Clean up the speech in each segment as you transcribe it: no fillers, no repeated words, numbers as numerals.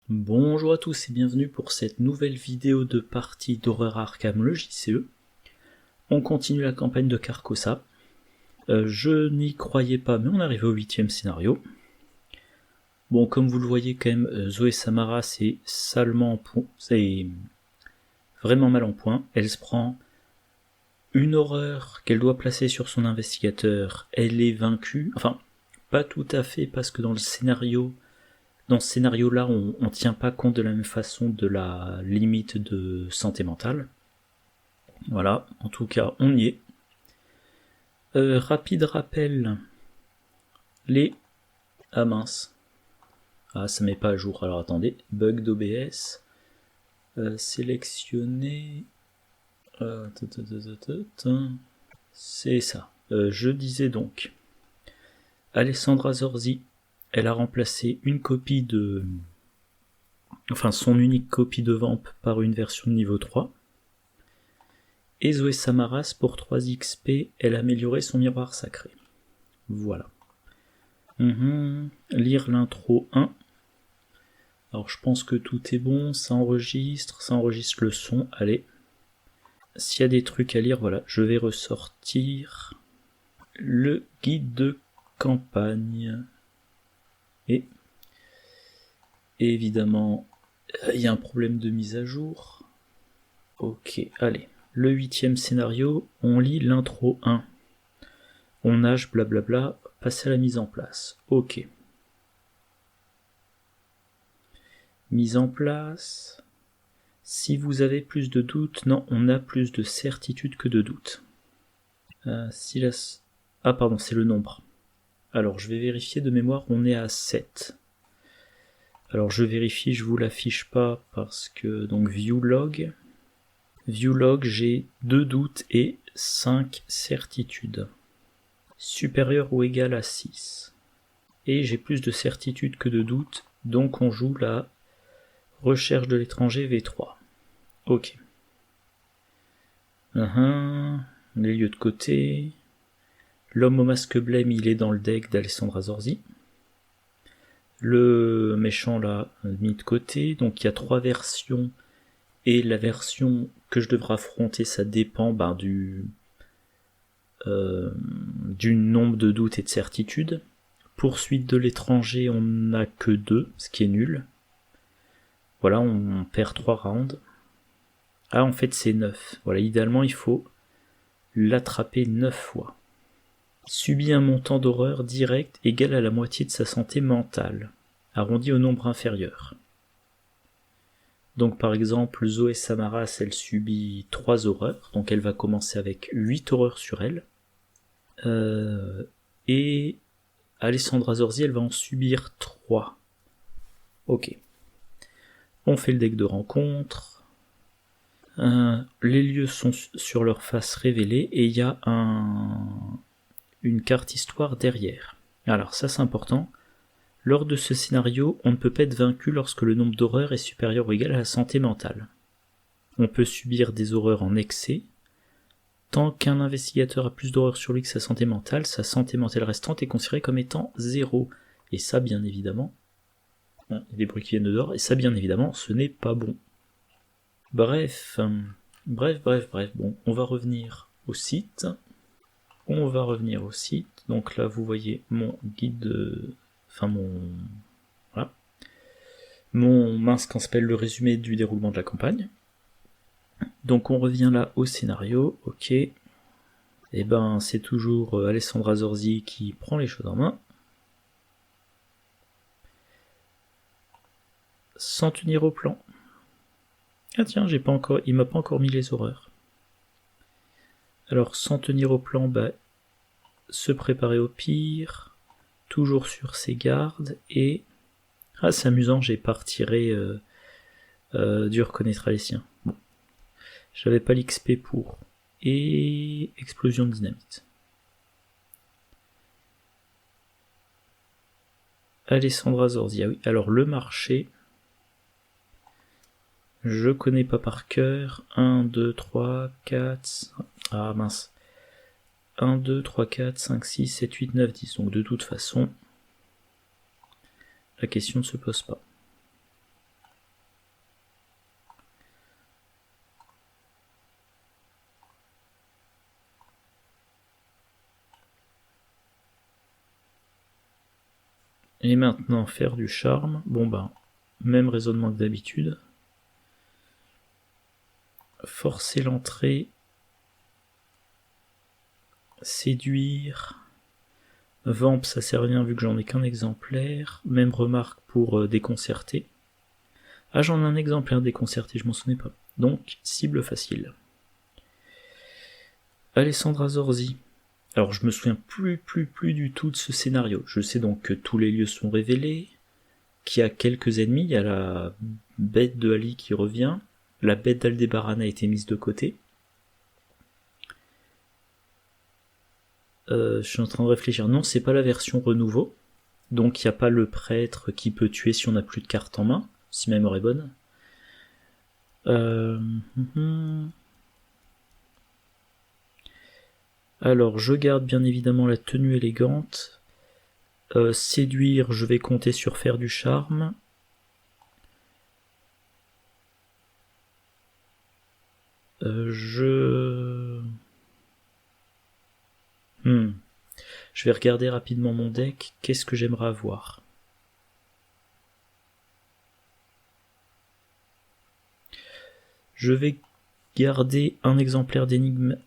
Bonjour à tous et bienvenue pour cette nouvelle vidéo de partie d'Horreur Arkham, le JCE. On continue la campagne de Carcosa. Je n'y croyais pas, mais on arrive au 8ème scénario. Bon, comme vous le voyez quand même, Zoé Samara c'est salement en point, c'est vraiment mal en point. Elle se prend une horreur qu'elle doit placer sur son investigateur. Elle est vaincue, enfin, pas tout à fait parce que dans ce scénario-là, on ne tient pas compte de la même façon de la limite de santé mentale. Voilà, en tout cas, on y est. Rapide rappel. Ah mince. Ah, ça met pas à jour. Alors attendez. Bug d'OBS. Sélectionner. C'est ça. Je disais donc. Alessandra Zorzi, elle a remplacé une copie de... Enfin, son unique copie de Vamp par une version de niveau 3. Et Zoé Samaras, pour 3 XP, elle a amélioré son miroir sacré. Voilà. Lire l'intro 1. Alors je pense que tout est bon, ça enregistre le son, allez. S'il y a des trucs à lire, voilà, je vais ressortir le guide de campagne. Et évidemment, il y a un problème de mise à jour. Ok, allez. Le 8ème scénario, on lit l'intro 1. On nage, blablabla, passer à la mise en place. Ok. Mise en place. Si vous avez plus de doutes, non, on a plus de certitude que de doutes. Ah pardon, c'est le nombre. Alors je vais vérifier de mémoire, on est à 7. Alors je vérifie, je vous l'affiche pas parce que... Donc view log, j'ai 2 doutes et 5 certitudes. Supérieur ou égal à 6. Et j'ai plus de certitude que de doutes, donc on joue la recherche de l'étranger V3. Ok. Les lieux de côté. L'homme au masque blême, il est dans le deck d'Alessandra Zorzi. Le méchant là, mis de côté. Donc il y a 3 versions. Et la version que je devrais affronter, ça dépend du nombre de doutes et de certitudes. Poursuite de l'étranger, on n'a que 2, ce qui est nul. Voilà, on perd 3 rounds. Ah, en fait, c'est 9. Voilà, idéalement, il faut l'attraper 9 fois. Subit un montant d'horreur direct égal à la moitié de sa santé mentale, arrondi au nombre inférieur. Donc par exemple, Zoé Samaras, elle subit 3 horreurs, donc elle va commencer avec 8 horreurs sur elle. Et Alessandra Zorzi, elle va en subir 3. Ok. On fait le deck de rencontre. Les lieux sont sur leur face révélée et il y a une carte histoire derrière. Alors ça c'est important. Lors de ce scénario, on ne peut pas être vaincu lorsque le nombre d'horreurs est supérieur ou égal à la santé mentale. On peut subir des horreurs en excès. Tant qu'un investigateur a plus d'horreurs sur lui que sa santé mentale restante est considérée comme étant 0. Et ça, bien évidemment, il y a des bruits qui viennent de dehors, et ça, bien évidemment, ce n'est pas bon. Bref, bon, on va revenir au site. Donc là, vous voyez mon guide, voilà. Qu'on s'appelle le résumé du déroulement de la campagne. Donc on revient là au scénario, ok. Et ben c'est toujours Alessandra Zorzi qui prend les choses en main. S'en tenir au plan. Ah tiens, il m'a pas encore mis les horreurs. Alors s'en tenir au plan, se préparer au pire, toujours sur ses gardes, et... Ah c'est amusant, j'ai pas retiré dur connaîtra les siens. Bon. J'avais pas l'XP pour. Et explosion de dynamite. Alessandra Zorzi, ah oui. Alors le marché, je connais pas par cœur. 1, 2, 3, 4... Ah mince. 1, 2, 3, 4, 5, 6, 7, 8, 9, 10. Donc de toute façon, la question ne se pose pas. Et maintenant, faire du charme. Bon ben, même raisonnement que d'habitude. Forcer l'entrée. Séduire. Vamp, ça sert à rien vu que j'en ai qu'un exemplaire. Même remarque pour déconcerter. Ah, j'en ai un exemplaire déconcerté, je m'en souvenais pas. Donc, cible facile. Alessandra Zorzi. Alors, je me souviens plus du tout de ce scénario. Je sais donc que tous les lieux sont révélés, qu'il y a quelques ennemis, il y a la bête de Ali qui revient, la bête d'Aldébaran a été mise de côté. Je suis en train de réfléchir. Non, c'est pas la version renouveau. Donc il n'y a pas le prêtre qui peut tuer si on n'a plus de cartes en main, si ma mémoire est bonne. Alors, je garde bien évidemment la tenue élégante. Séduire, je vais compter sur faire du charme. Je vais regarder rapidement mon deck. Qu'est-ce que j'aimerais avoir? Je vais garder un exemplaire d'énigme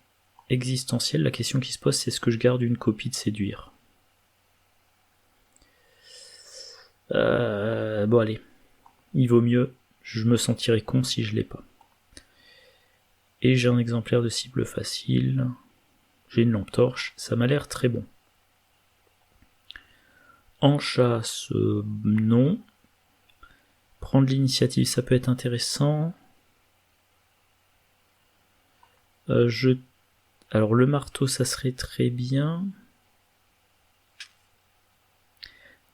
existentielle. La question qui se pose, c'est est-ce que je garde une copie de séduire? Bon allez, il vaut mieux, je me sentirais con si je l'ai pas. Et j'ai un exemplaire de cible facile, j'ai une lampe torche, ça m'a l'air très bon. En chasse, non. Prendre l'initiative, ça peut être intéressant. Alors le marteau, ça serait très bien.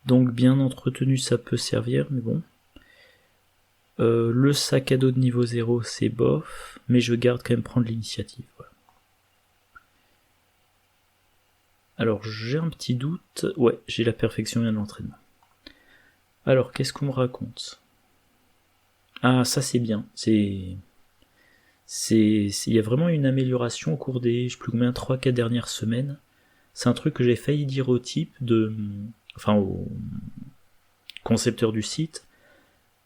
Donc bien entretenu, ça peut servir, mais bon. Le sac à dos de niveau 0, c'est bof, mais je garde quand même prendre l'initiative. Voilà. Alors j'ai un petit doute. Ouais, j'ai la perfection bien de l'entraînement. Alors qu'est-ce qu'on me raconte? Ah, ça c'est bien. Il y a vraiment une amélioration au cours des, je sais plus combien, 3-4 dernières semaines. C'est un truc que j'ai failli dire au type au concepteur du site,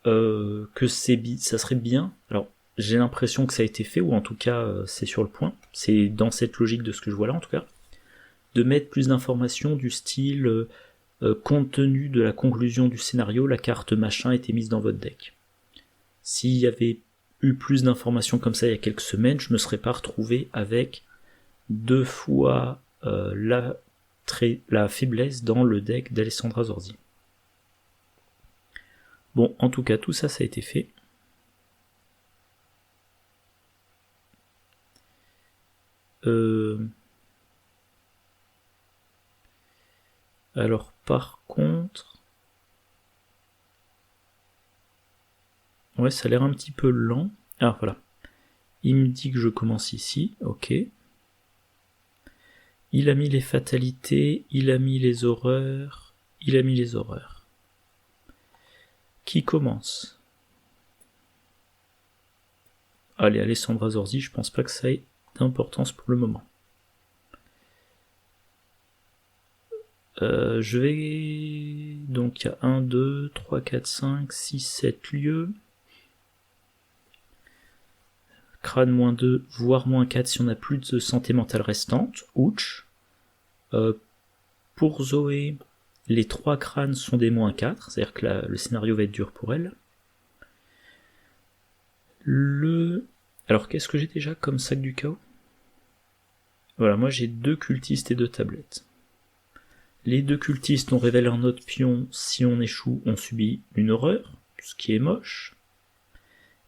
que ça serait bien. Alors, j'ai l'impression que ça a été fait, ou en tout cas, c'est sur le point. C'est dans cette logique de ce que je vois là, en tout cas. De mettre plus d'informations du style, compte tenu de la conclusion du scénario, la carte machin était mise dans votre deck. S'il y avait eu plus d'informations comme ça il y a quelques semaines, je me serais pas retrouvé avec 2 fois la faiblesse dans le deck d'Alessandra Zorzi. Bon, en tout cas, tout ça, ça a été fait. Alors, par contre... Ouais, ça a l'air un petit peu lent. Ah, voilà. Il me dit que je commence ici, ok. Il a mis les fatalités, il a mis les horreurs, il a mis les horreurs. Qui commence? Allez, Alessandra Zorzi, je pense pas que ça ait d'importance pour le moment. Je vais... Donc il y a 1, 2, 3, 4, 5, 6, 7 lieux. Crâne moins 2, voire moins 4 si on n'a plus de santé mentale restante. Ouch. Pour Zoé, les 3 crânes sont des moins 4, c'est-à-dire que le scénario va être dur pour elle. Alors qu'est-ce que j'ai déjà comme sac du chaos? Voilà, moi j'ai 2 cultistes et 2 tablettes. Les 2 cultistes, on révèle un autre pion, si on échoue, on subit une horreur, ce qui est moche.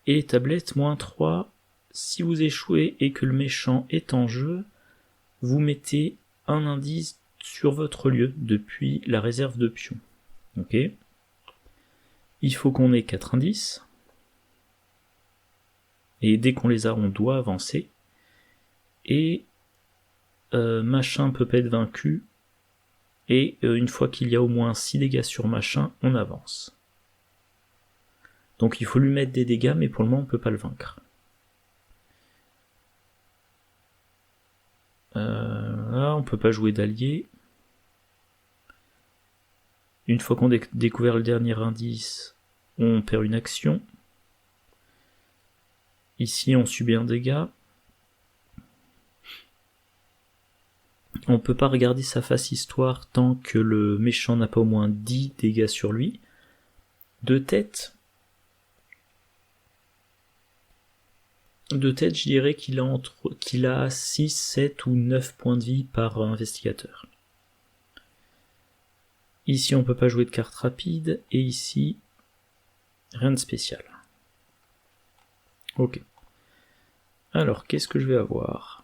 Et les tablettes, moins 3, si vous échouez et que le méchant est en jeu, vous mettez un indice sur votre lieu depuis la réserve de pions. Ok. Il faut qu'on ait 4 indices. Et dès qu'on les a, on doit avancer. Et machin peut pas être vaincu. Et une fois qu'il y a au moins 6 dégâts sur machin, on avance. Donc il faut lui mettre des dégâts, mais pour le moment on peut pas le vaincre. Là, on peut pas jouer d'allié. une fois qu'on a découvert le dernier indice, on perd une action. Ici, on subit un dégât. On peut pas regarder sa face histoire tant que le méchant n'a pas au moins 10 dégâts sur lui. De tête, je dirais qu'il a 6, 7 ou 9 points de vie par investigateur. Ici, on peut pas jouer de carte rapide, et ici, rien de spécial. Ok. Alors, qu'est-ce que je vais avoir ?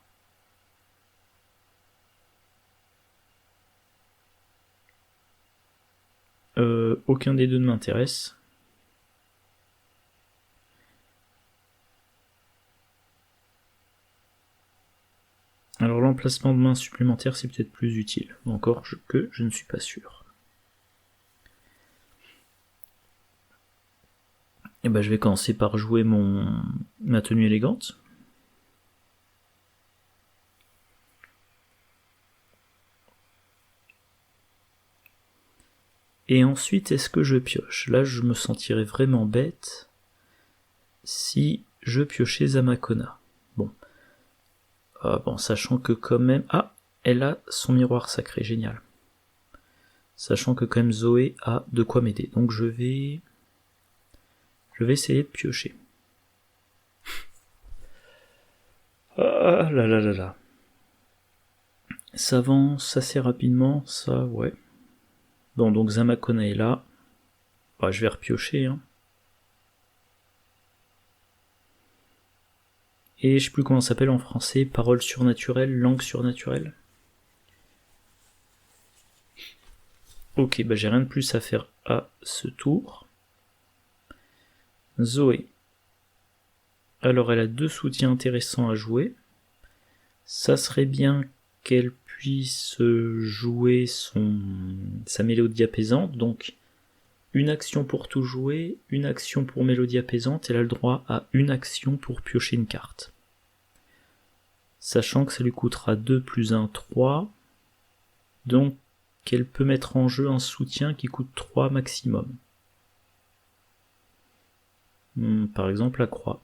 Aucun des deux ne m'intéresse. Alors l'emplacement de main supplémentaire, c'est peut-être plus utile. Encore que je ne suis pas sûr. Et ben, je vais commencer par jouer ma tenue élégante. Et ensuite, est-ce que je pioche ? Là, je me sentirais vraiment bête si je piochais Zamakona. Bon. Bon, sachant que quand même... Ah, elle a son miroir sacré, génial. Sachant que quand même Zoé a de quoi m'aider. Donc je vais essayer de piocher. Ah là là là là. Ça avance assez rapidement, ça, ouais. Bon, donc Zamakona est là. Bah, je vais repiocher, hein. Et je sais plus comment ça s'appelle en français, parole surnaturelle, langue surnaturelle. Ok, bah j'ai rien de plus à faire à ce tour. Zoé. Alors elle a 2 soutiens intéressants à jouer. Ça serait bien qu'elle puisse jouer sa mélodie apaisante, donc une action pour tout jouer, une action pour mélodie apaisante, elle a le droit à une action pour piocher une carte. Sachant que ça lui coûtera 2 plus 1, 3, donc elle peut mettre en jeu un soutien qui coûte 3 maximum. Par exemple la croix.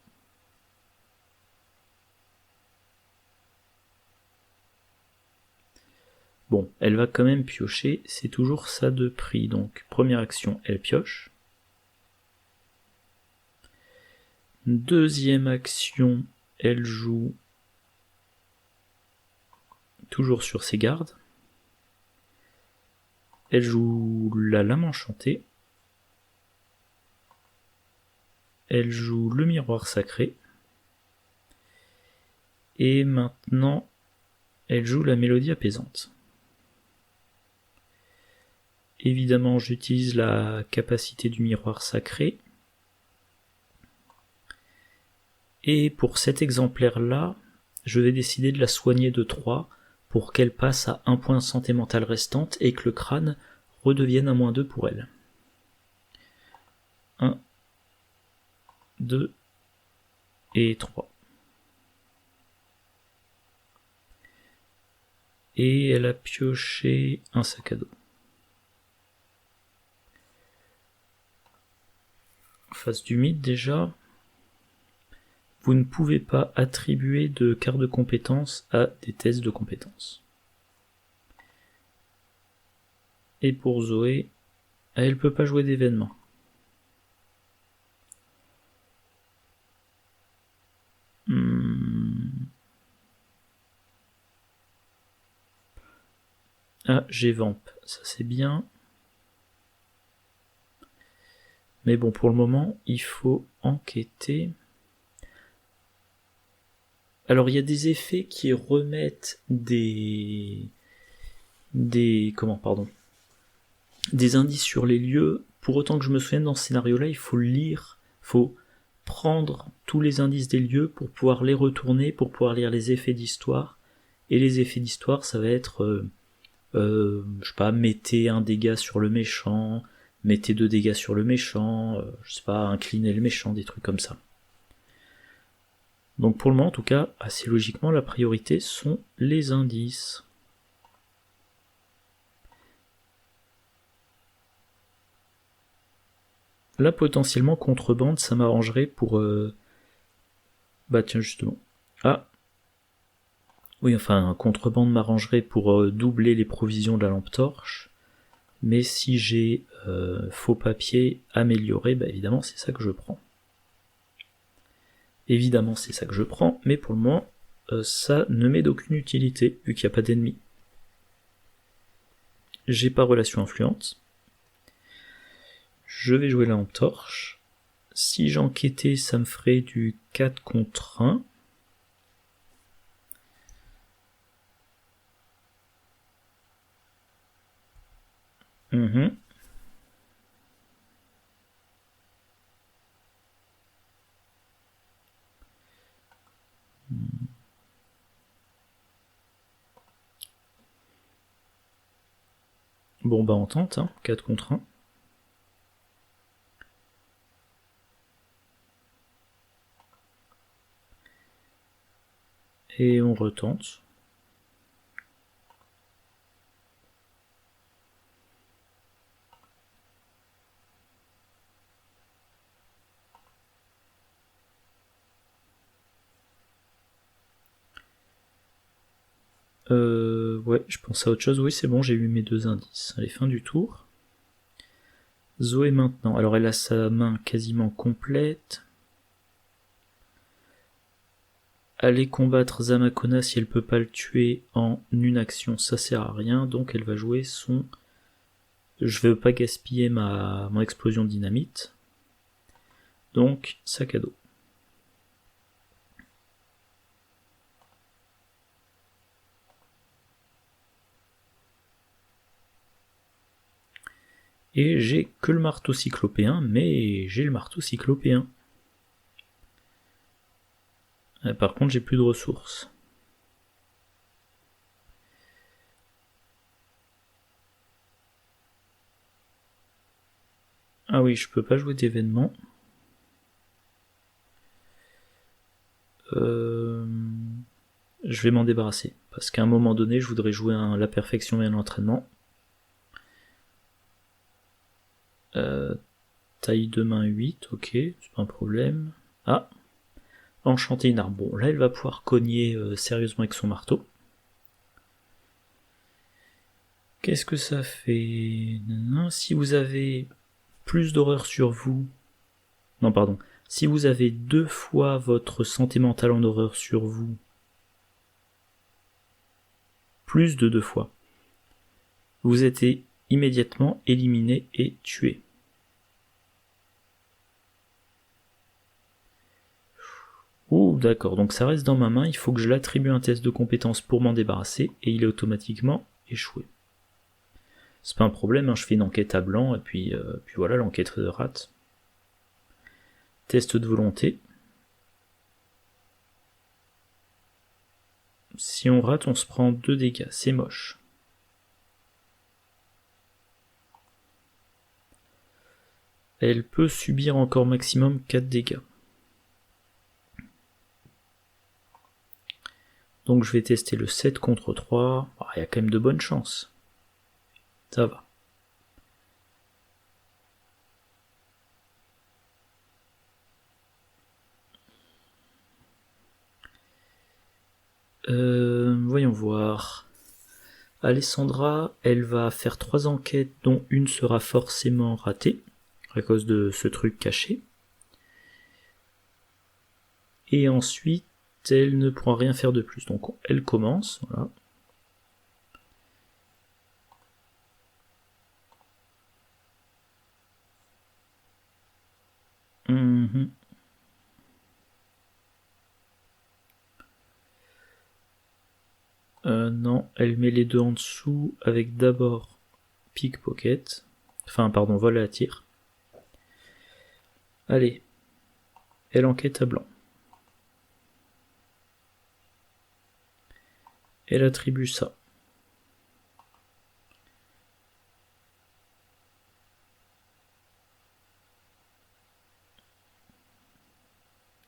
Bon, elle va quand même piocher, c'est toujours ça de prix. Donc, première action, elle pioche. Deuxième action, elle joue toujours sur ses gardes. Elle joue la lame enchantée. Elle joue le miroir sacré. Et maintenant, elle joue la mélodie apaisante. Évidemment, j'utilise la capacité du miroir sacré. Et pour cet exemplaire-là, je vais décider de la soigner de 3 pour qu'elle passe à 1 point de santé mentale restante et que le crâne redevienne à -2 pour elle. 1, 2 et 3. Et elle a pioché un sac à dos. Face du mythe déjà, vous ne pouvez pas attribuer de carte de compétences à des tests de compétences. Et pour Zoé, elle peut pas jouer d'événements. Ah, j'ai Vamp, ça c'est bien. Mais bon, pour le moment, il faut enquêter. Alors, il y a des effets qui remettent des indices sur les lieux. Pour autant que je me souvienne, dans ce scénario-là, il faut lire, faut prendre tous les indices des lieux pour pouvoir les retourner, pour pouvoir lire les effets d'histoire. Et les effets d'histoire, ça va être, je sais pas, mettez un dégât sur le méchant, mettez 2 dégâts sur le méchant, je sais pas, inclinez le méchant, des trucs comme ça. Donc pour le moment, en tout cas, assez logiquement, la priorité sont les indices. Là, potentiellement, contrebande, ça m'arrangerait pour... Bah tiens, justement. Ah. Oui, enfin, contrebande m'arrangerait pour doubler les provisions de la lampe torche. Mais si j'ai faux papier amélioré, bah évidemment, c'est ça que je prends. Évidemment, c'est ça que je prends, mais pour le moment, ça ne m'est d'aucune utilité, vu qu'il n'y a pas d'ennemis. J'ai pas relation influente. Je vais jouer la lampe torche. Si j'enquêtais, ça me ferait du 4 contre 1. Bon bah on tente, hein, 4 contre 1. Et on retente. Ouais, je pense à autre chose. Oui, c'est bon, j'ai eu mes 2 indices. Allez, fin du tour. Zoé maintenant. Alors elle a sa main quasiment complète. Aller combattre Zamakona si elle peut pas le tuer en une action, ça sert à rien. Donc elle va jouer son... Je veux pas gaspiller mon explosion de dynamite. Donc, sac à dos. Et j'ai que le marteau cyclopéen, mais j'ai le marteau cyclopéen. Par contre, j'ai plus de ressources. Ah oui, je peux pas jouer d'événement. Je vais m'en débarrasser. Parce qu'à un moment donné, je voudrais jouer la perfection et l'entraînement. Taille de main 8, ok, c'est pas un problème. Ah, enchanter une arme. Bon, là, elle va pouvoir cogner sérieusement avec son marteau. Qu'est-ce que ça fait? Si vous avez plus d'horreur sur vous... Non, pardon. Si vous avez 2 fois votre santé mentale en horreur sur vous, plus de 2 fois, vous êtes immédiatement éliminé et tué. Ouh, d'accord, donc ça reste dans ma main, il faut que je l'attribue un test de compétence pour m'en débarrasser, et il est automatiquement échoué. C'est pas un problème, hein, je fais une enquête à blanc, et puis voilà, l'enquête rate. Test de volonté. Si on rate, on se prend 2 dégâts, c'est moche. Elle peut subir encore maximum 4 dégâts. Donc je vais tester le 7 contre 3. Il y a quand même de bonnes chances. Ça va. Voyons voir. Alessandra, elle va faire 3 enquêtes dont une sera forcément ratée à cause de ce truc caché. Et ensuite, elle ne pourra rien faire de plus. Donc elle commence, voilà. Non, elle met les 2 en dessous avec d'abord pickpocket. Enfin, pardon, vol à tir. Allez, elle enquête à blanc. Elle attribue ça.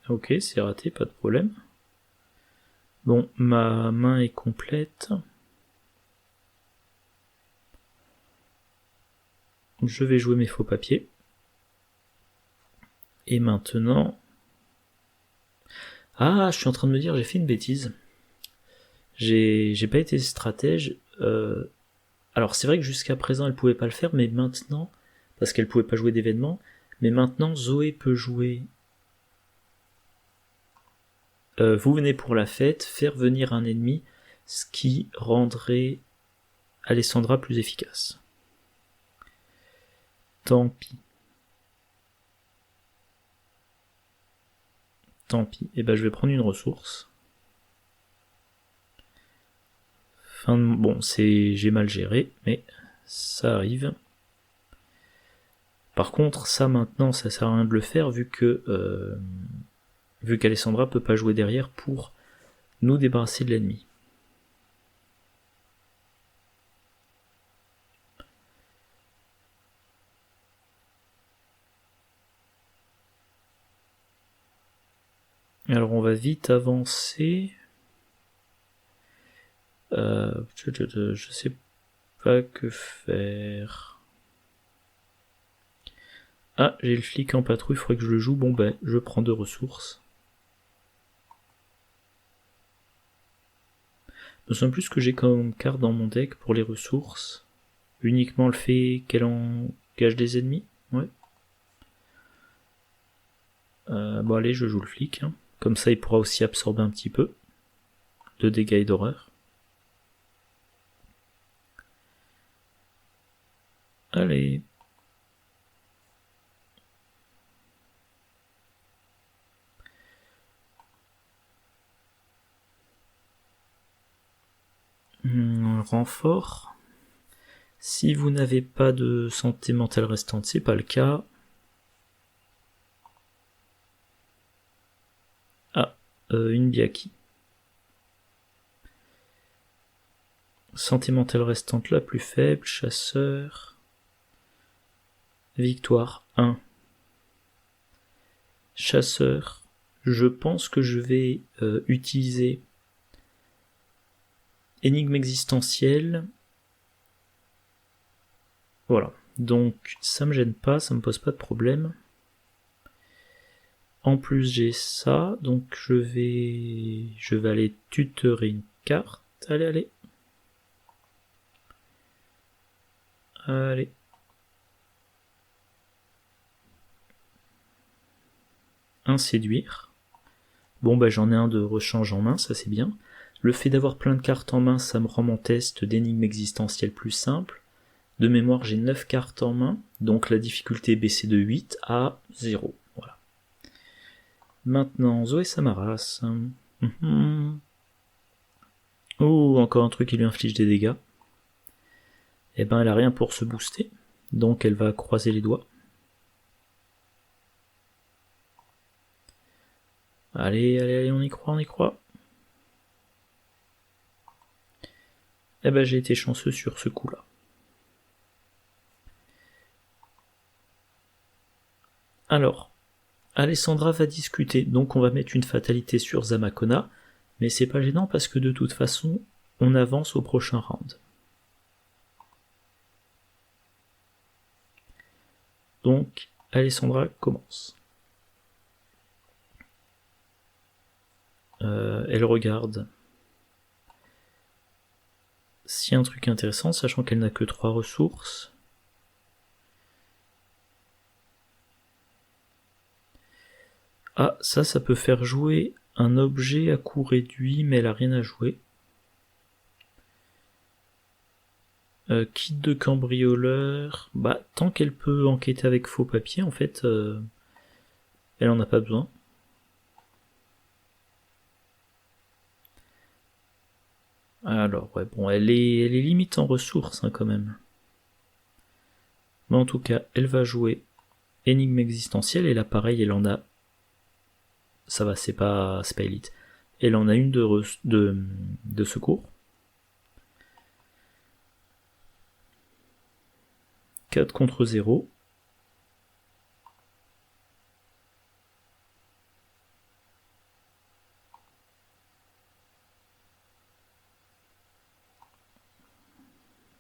Ok, c'est raté, pas de problème. Bon, ma main est complète. Je vais jouer mes faux papiers. Et maintenant... Ah, je suis en train de me dire, j'ai fait une bêtise. J'ai pas été stratège. Alors c'est vrai que jusqu'à présent elle pouvait pas le faire, mais maintenant, parce qu'elle pouvait pas jouer d'événements, mais maintenant Zoé peut jouer. Vous venez pour la fête, faire venir un ennemi, ce qui rendrait Alessandra plus efficace. Tant pis. Tant pis. Et ben je vais prendre une ressource. Bon, j'ai mal géré, mais ça arrive. Par contre, ça maintenant, ça sert à rien de le faire vu qu'Alessandra peut pas jouer derrière pour nous débarrasser de l'ennemi. Alors on va vite avancer. Je sais pas que faire. Ah, j'ai le flic en patrouille, il faudrait que je le joue. Bon ben, je prends 2 ressources. Je me souviens plus ce que j'ai comme carte dans mon deck pour les ressources. Uniquement le fait qu'elle engage des ennemis. Ouais. Bon allez, je joue le flic. Hein. Comme ça, il pourra aussi absorber un petit peu de dégâts et d'horreur. Allez. Renfort. Si vous n'avez pas de santé mentale restante, c'est pas le cas. Ah, une Biaki. Santé mentale restante la plus faible, chasseur. Victoire 1. Chasseur. Je pense que je vais utiliser énigme existentielle. Voilà. Donc ça me gêne pas, ça me pose pas de problème. En plus j'ai ça, donc je vais aller tutorer une carte. Allez. Allez. Un séduire. Bon bah j'en ai un de rechange en main, ça c'est bien. Le fait d'avoir plein de cartes en main, ça me rend mon test d'énigme existentielle plus simple. De mémoire, j'ai 9 cartes en main, donc la difficulté est baissée de 8 à 0. Voilà. Maintenant, Zoé Samaras. Oh, encore un truc qui lui inflige des dégâts. Eh ben, elle a rien pour se booster, donc elle va croiser les doigts. Allez, on y croit. Eh ben, j'ai été chanceux sur ce coup-là. Alors, Alessandra va discuter, donc on va mettre une fatalité sur Zamakona, mais c'est pas gênant parce que de toute façon, on avance au prochain round. Donc, Alessandra commence. Elle regarde s'il y a un truc intéressant, sachant qu'elle n'a que 3 ressources. Ah, ça peut faire jouer un objet à coût réduit, mais elle a rien à jouer. Kit de cambrioleur. Bah, tant qu'elle peut enquêter avec faux papiers, en fait, elle en a pas besoin. Alors, ouais, bon, elle est limite en ressources, hein, quand même. Mais en tout cas, elle va jouer énigme existentielle, et là, pareil, elle en a... Ça va, c'est pas élite. Elle en a une de secours. 4 contre 0.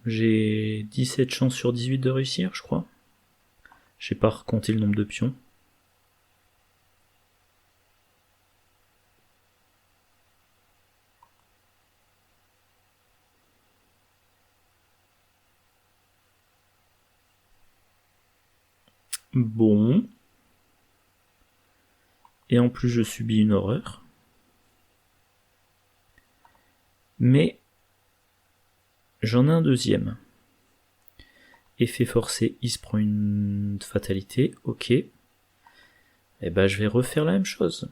J'ai 17 chances sur 18 de réussir, je crois. J'ai pas recompté le nombre de pions. Bon. Et en plus je subis une horreur. Mais j'en ai un deuxième. Effet forcé, il se prend une fatalité, ok. Et ben je vais refaire la même chose.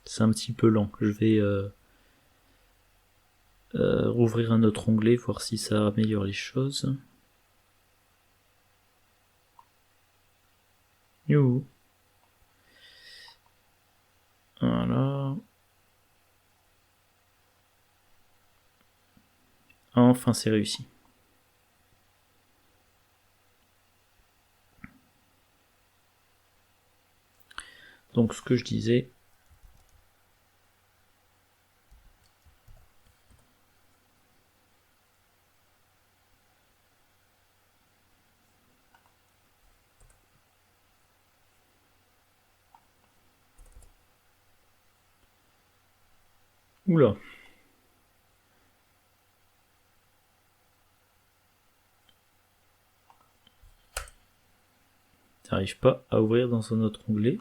C'est un petit peu lent. Je vais rouvrir un autre onglet, voir si ça améliore les choses. Youhou. Voilà. Enfin, c'est réussi. Donc, ce que je disais. Oula. T'arrives pas à ouvrir dans un autre onglet.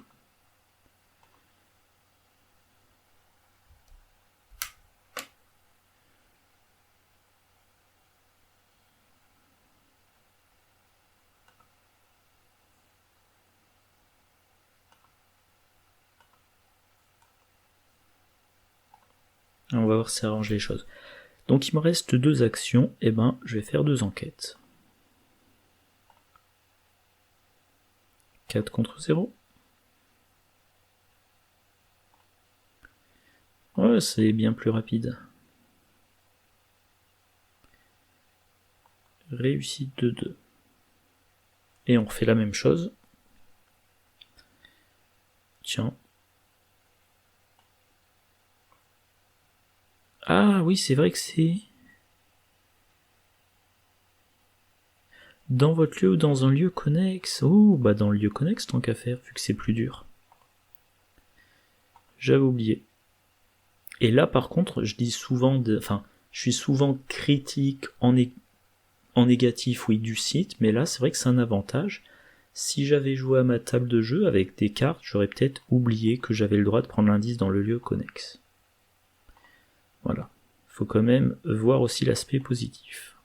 On va voir si ça arrange les choses. Donc il me reste 2 actions, et ben je vais faire 2 enquêtes. 4 contre 0. Ouais, c'est bien plus rapide. Réussite de 2. Et on refait la même chose. Tiens. Ah oui, c'est vrai que c'est... Dans votre lieu ou dans un lieu connexe. Oh, bah dans le lieu connexe tant qu'à faire, vu que c'est plus dur. J'avais oublié. Et là par contre, je dis souvent... Enfin, je suis souvent critique en négatif, oui, du site, mais là c'est vrai que c'est un avantage. Si j'avais joué à ma table de jeu avec des cartes, j'aurais peut-être oublié que j'avais le droit de prendre l'indice dans le lieu connexe. Voilà. Faut quand même voir aussi l'aspect positif.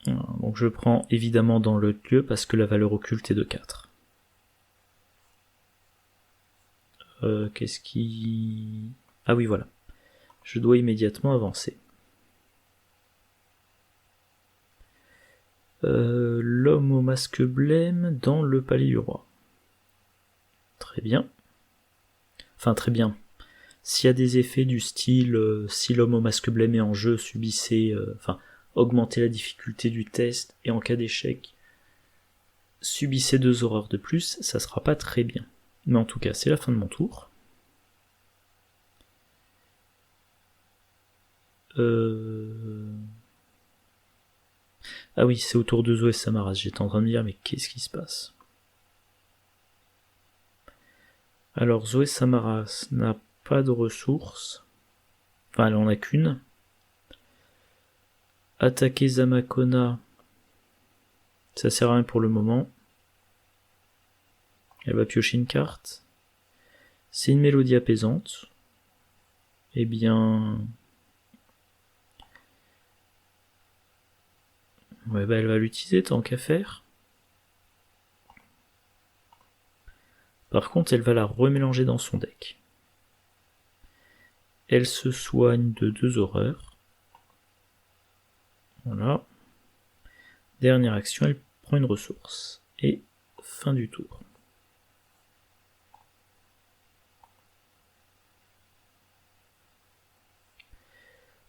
Donc je prends évidemment dans le lieu parce que la valeur occulte est de 4. Qu'est-ce qui... Ah oui, voilà. Je dois immédiatement avancer. L'homme au masque blême dans le palais du roi. Très bien. Enfin, très bien. S'il y a des effets du style, si l'homme au masque blême est en jeu, subissez... augmentez la difficulté du test, et en cas d'échec, subissez 2 horreurs de plus, ça sera pas très bien. Mais en tout cas, c'est la fin de mon tour. Ah oui, c'est au tour de Zoé Samaras. J'étais en train de me dire, mais qu'est-ce qui se passe? Alors, Zoé Samaras n'a pas de ressources. Enfin, elle en a qu'une. Attaquer Zamakona, ça sert à rien pour le moment. Elle va piocher une carte. C'est une mélodie apaisante. Eh bien... Ouais, bah elle va l'utiliser tant qu'à faire. Par contre, elle va la remélanger dans son deck. Elle se soigne de 2 horreurs. Voilà. Dernière action, elle prend une ressource. Et fin du tour.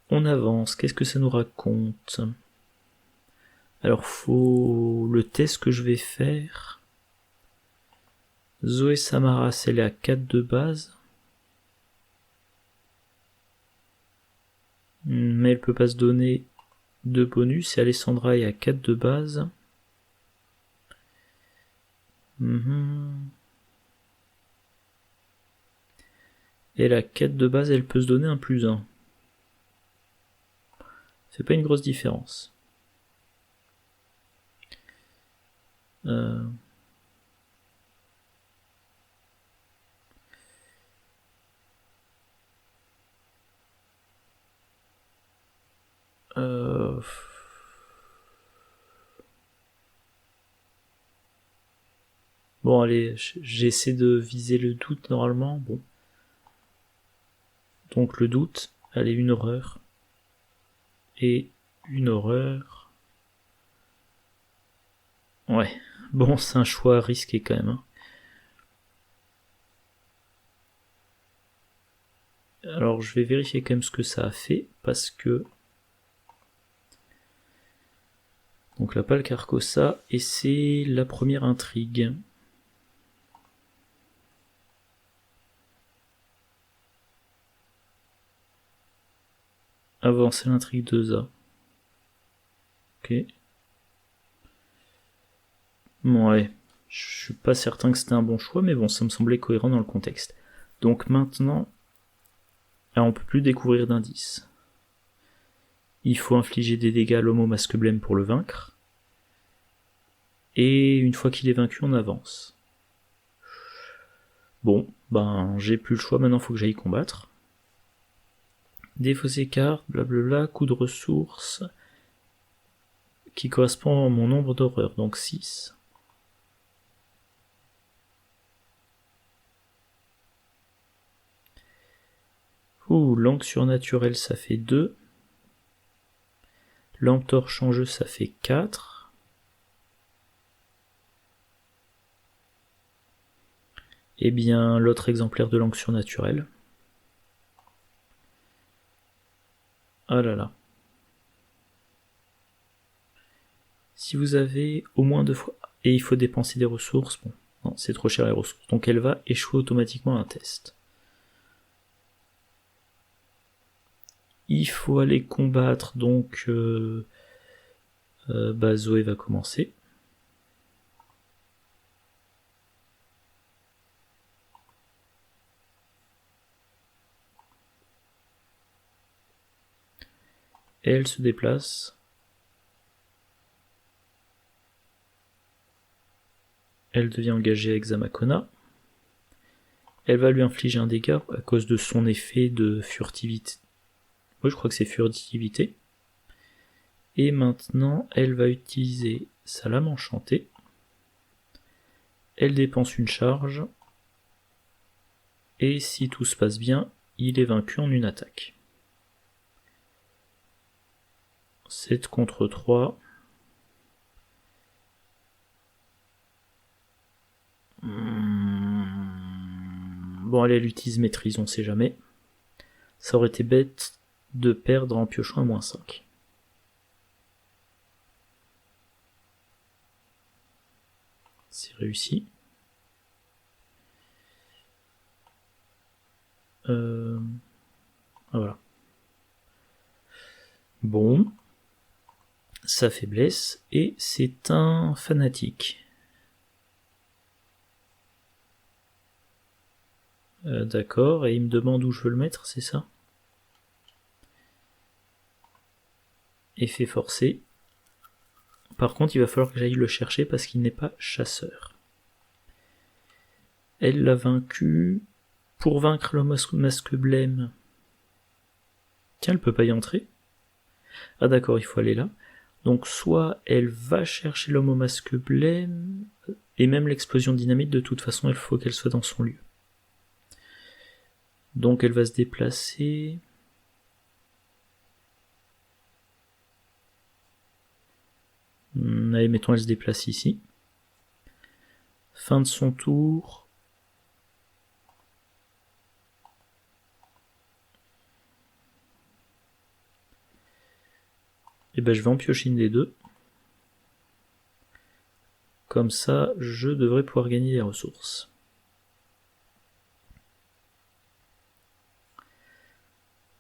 On avance, qu'est-ce que ça nous raconte? Alors faut le test que je vais faire. Zoé Samaras, elle est à 4 de base. Mais elle peut pas se donner de bonus. Et Alessandra est à 4 de base. Elle a 4 de base, elle peut se donner un +1. C'est pas une grosse différence. Bon, allez, j'essaie de viser le doute normalement. Bon. Donc le doute, allez, une horreur. Et une horreur. Ouais. Bon, c'est un choix risqué quand même. Hein. Alors je vais vérifier quand même ce que ça a fait, parce que... Donc la pale Carcosa, et c'est la première intrigue. Avancer l'intrigue 2A. Ok. Ouais. Je suis pas certain que c'était un bon choix, mais bon, ça me semblait cohérent dans le contexte. Donc maintenant... Alors on peut plus découvrir d'indices. Il faut infliger des dégâts à l'homo masque blême pour le vaincre. Et une fois qu'il est vaincu, on avance. Bon, ben j'ai plus le choix, maintenant faut que j'aille combattre. Défausser carte, blablabla, coup de ressources, qui correspond à mon nombre d'horreurs, donc 6. Ouh, langue surnaturelle, ça fait 2. Lampe torche en jeu, ça fait 4. Et bien, l'autre exemplaire de langue surnaturelle. Ah là là. Si vous avez au moins 2 fois... Et il faut dépenser des ressources, bon, non, c'est trop cher les ressources. Donc elle va échouer automatiquement un test. Il faut aller combattre, donc Zoé va commencer. Elle se déplace. Elle devient engagée avec Zamakona. Elle va lui infliger un dégât à cause de son effet de furtivité. Oui, je crois que c'est furtivité. Et maintenant, elle va utiliser sa lame enchantée. Elle dépense une charge. Et si tout se passe bien, il est vaincu en une attaque. 7 contre 3. Bon, allez, elle utilise maîtrise, on sait jamais. Ça aurait été bête de perdre en piochant un -5. C'est réussi. Voilà. Bon. Sa faiblesse, et c'est un fanatique. D'accord, et il me demande où je veux le mettre, c'est ça? Effet forcé. Par contre, il va falloir que j'aille le chercher parce qu'il n'est pas chasseur. Elle l'a vaincu. Pour vaincre le masque blême. Tiens, elle peut pas y entrer. Ah d'accord, il faut aller là. Donc soit elle va chercher l'homme au masque blême, et même l'explosion dynamite, de toute façon, il faut qu'elle soit dans son lieu. Donc elle va se déplacer. Allez, mettons, elle se déplace ici. Fin de son tour. Et ben je vais en piocher une des deux. Comme ça, je devrais pouvoir gagner des ressources.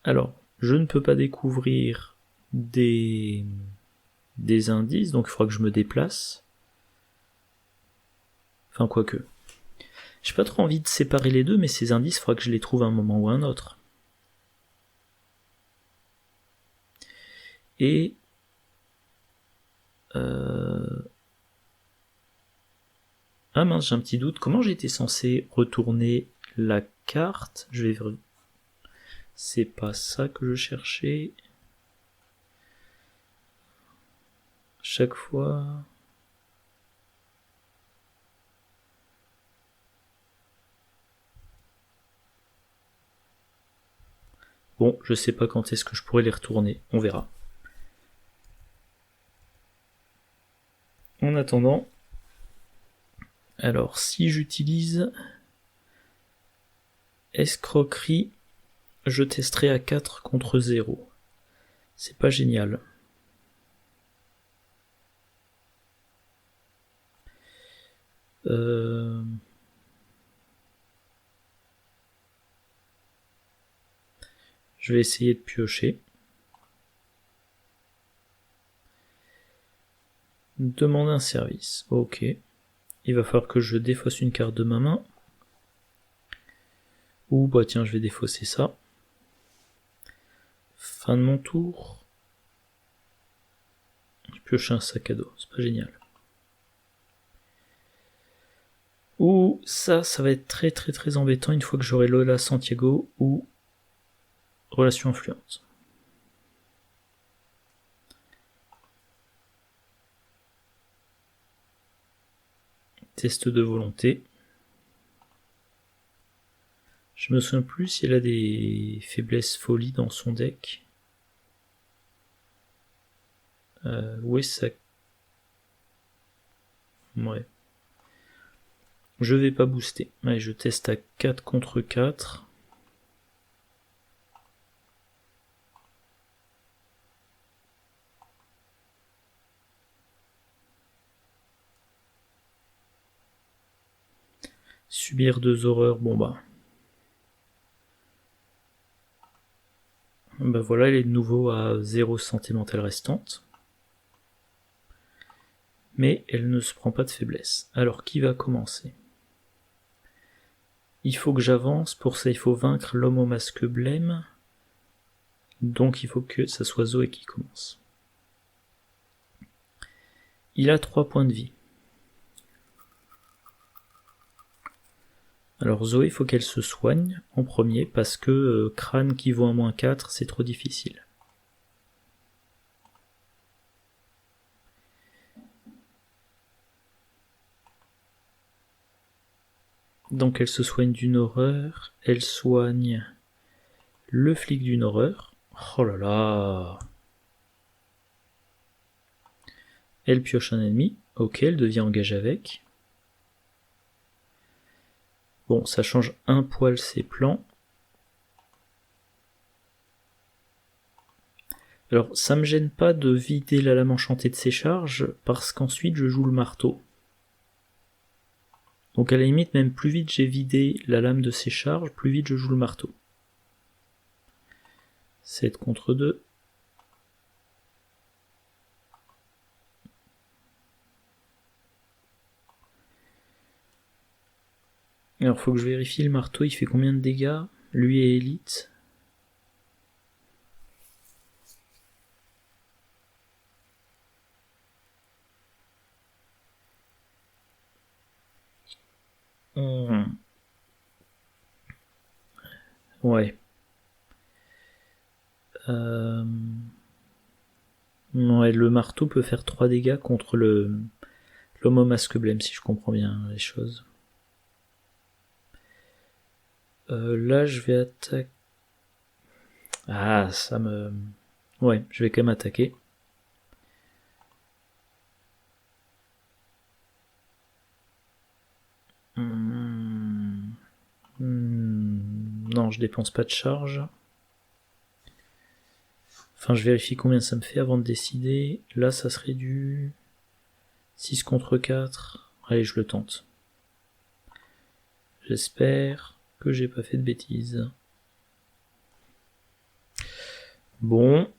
Alors, je ne peux pas découvrir des indices, donc il faudra que je me déplace. Enfin, quoique. J'ai pas trop envie de séparer les deux, mais ces indices, il faudra que je les trouve à un moment ou à un autre. Et... Ah mince, j'ai un petit doute. Comment j'étais censé retourner la carte? Je vais... C'est pas ça que je cherchais. Chaque fois... Bon, je sais pas quand est-ce que je pourrais les retourner. On verra. En attendant... Alors, si j'utilise escroquerie, je testerai à 4 contre 0. C'est pas génial. Je vais essayer de piocher. Demander un service. Ok. Il va falloir que je défausse une carte de ma main. Ou bah tiens, je vais défausser ça. Fin de mon tour. Je pioche un sac à dos. C'est pas génial. Ou ça va être très très très embêtant une fois que j'aurai Lola Santiago ou relation influente. Test de volonté. Je me souviens plus si elle a des faiblesses folies dans son deck. Ouais, ça... Ouais. Je vais pas booster. Allez, je teste à 4 contre 4. Subir 2 horreurs, bon bah... Bah voilà, elle est de nouveau à 0 santé mentale restante. Mais elle ne se prend pas de faiblesse. Alors qui va commencer? Il faut que j'avance, pour ça il faut vaincre l'homme au masque blême. Donc il faut que ça soit Zoé qui commence. Il a 3 points de vie. Alors Zoé, il faut qu'elle se soigne en premier, parce que crâne qui vaut un -4, c'est trop difficile. Donc elle se soigne d'une horreur, elle soigne le flic d'une horreur. Oh là là! Elle pioche un ennemi, ok, elle devient engagée avec. Bon, ça change un poil ses plans. Alors, ça me gêne pas de vider la lame enchantée de ses charges, parce qu'ensuite je joue le marteau. Donc à la limite, même plus vite j'ai vidé la lame de ses charges, plus vite je joue le marteau. 7 contre 2. Alors faut que je vérifie le marteau, il fait combien de dégâts? Lui est élite. Ouais. Ouais, le marteau peut faire 3 dégâts contre l'homme au masque blême, si je comprends bien les choses. Là, je vais attaquer... Ah, ça me... Ouais, je vais quand même attaquer. Non, je dépense pas de charge. Enfin, je vérifie combien ça me fait avant de décider. Là, ça serait du 6 contre 4. Allez, je le tente. J'espère que j'ai pas fait de bêtises. Bon.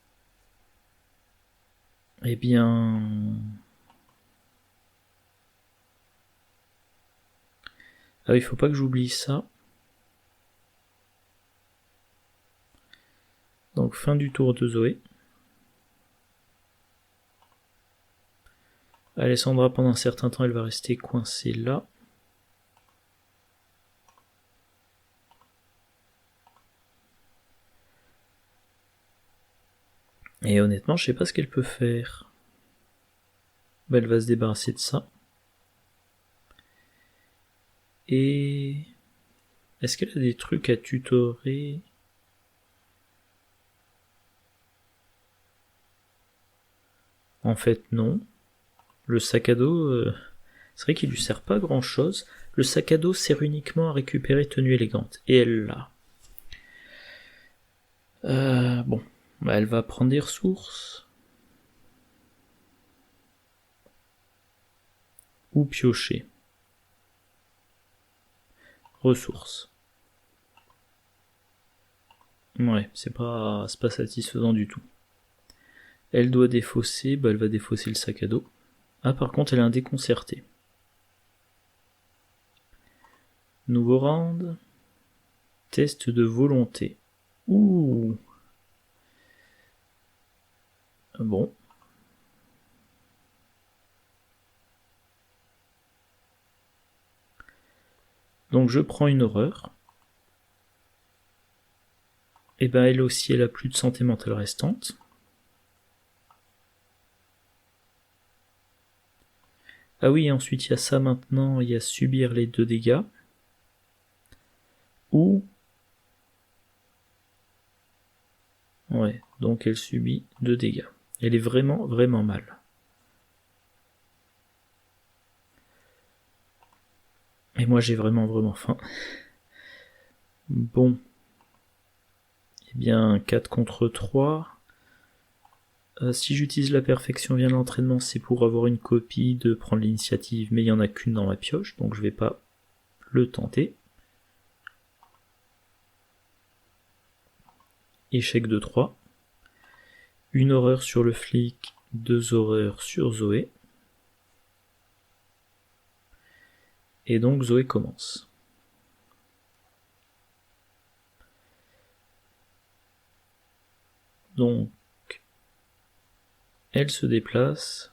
Eh bien... Ah oui, il faut pas que j'oublie ça. Donc fin du tour de Zoé. Alessandra, pendant un certain temps, elle va rester coincée là. Et honnêtement, je sais pas ce qu'elle peut faire. Bah, elle va se débarrasser de ça. Et... Est-ce qu'elle a des trucs à tutorer? En fait, non. Le sac à dos, c'est vrai qu'il lui sert pas à grand chose. Le sac à dos sert uniquement à récupérer tenue élégante. Et elle l'a. Bon, bah, elle va prendre des ressources. Ou piocher. Ressources. Ouais, c'est pas satisfaisant du tout. Elle doit défausser, bah elle va défausser le sac à dos. Ah, par contre, elle a un déconcerté. Nouveau round. Test de volonté. Ouh. Bon. Donc je prends une horreur. Et ben elle aussi, elle a plus de santé mentale restante. Ah oui, ensuite il y a ça maintenant, il y a subir les 2 dégâts. Ou... Ouais, donc elle subit 2 dégâts. Elle est vraiment, vraiment mal. Et moi j'ai vraiment, vraiment faim. Bon. Eh bien, 4 contre 3. Si j'utilise la perfection via l'entraînement, c'est pour avoir une copie de prendre l'initiative, mais il n'y en a qu'une dans ma pioche, donc je vais pas le tenter. Échec de 3. Une horreur sur le flic, 2 horreurs sur Zoé. Et donc Zoé commence. Donc, elle se déplace.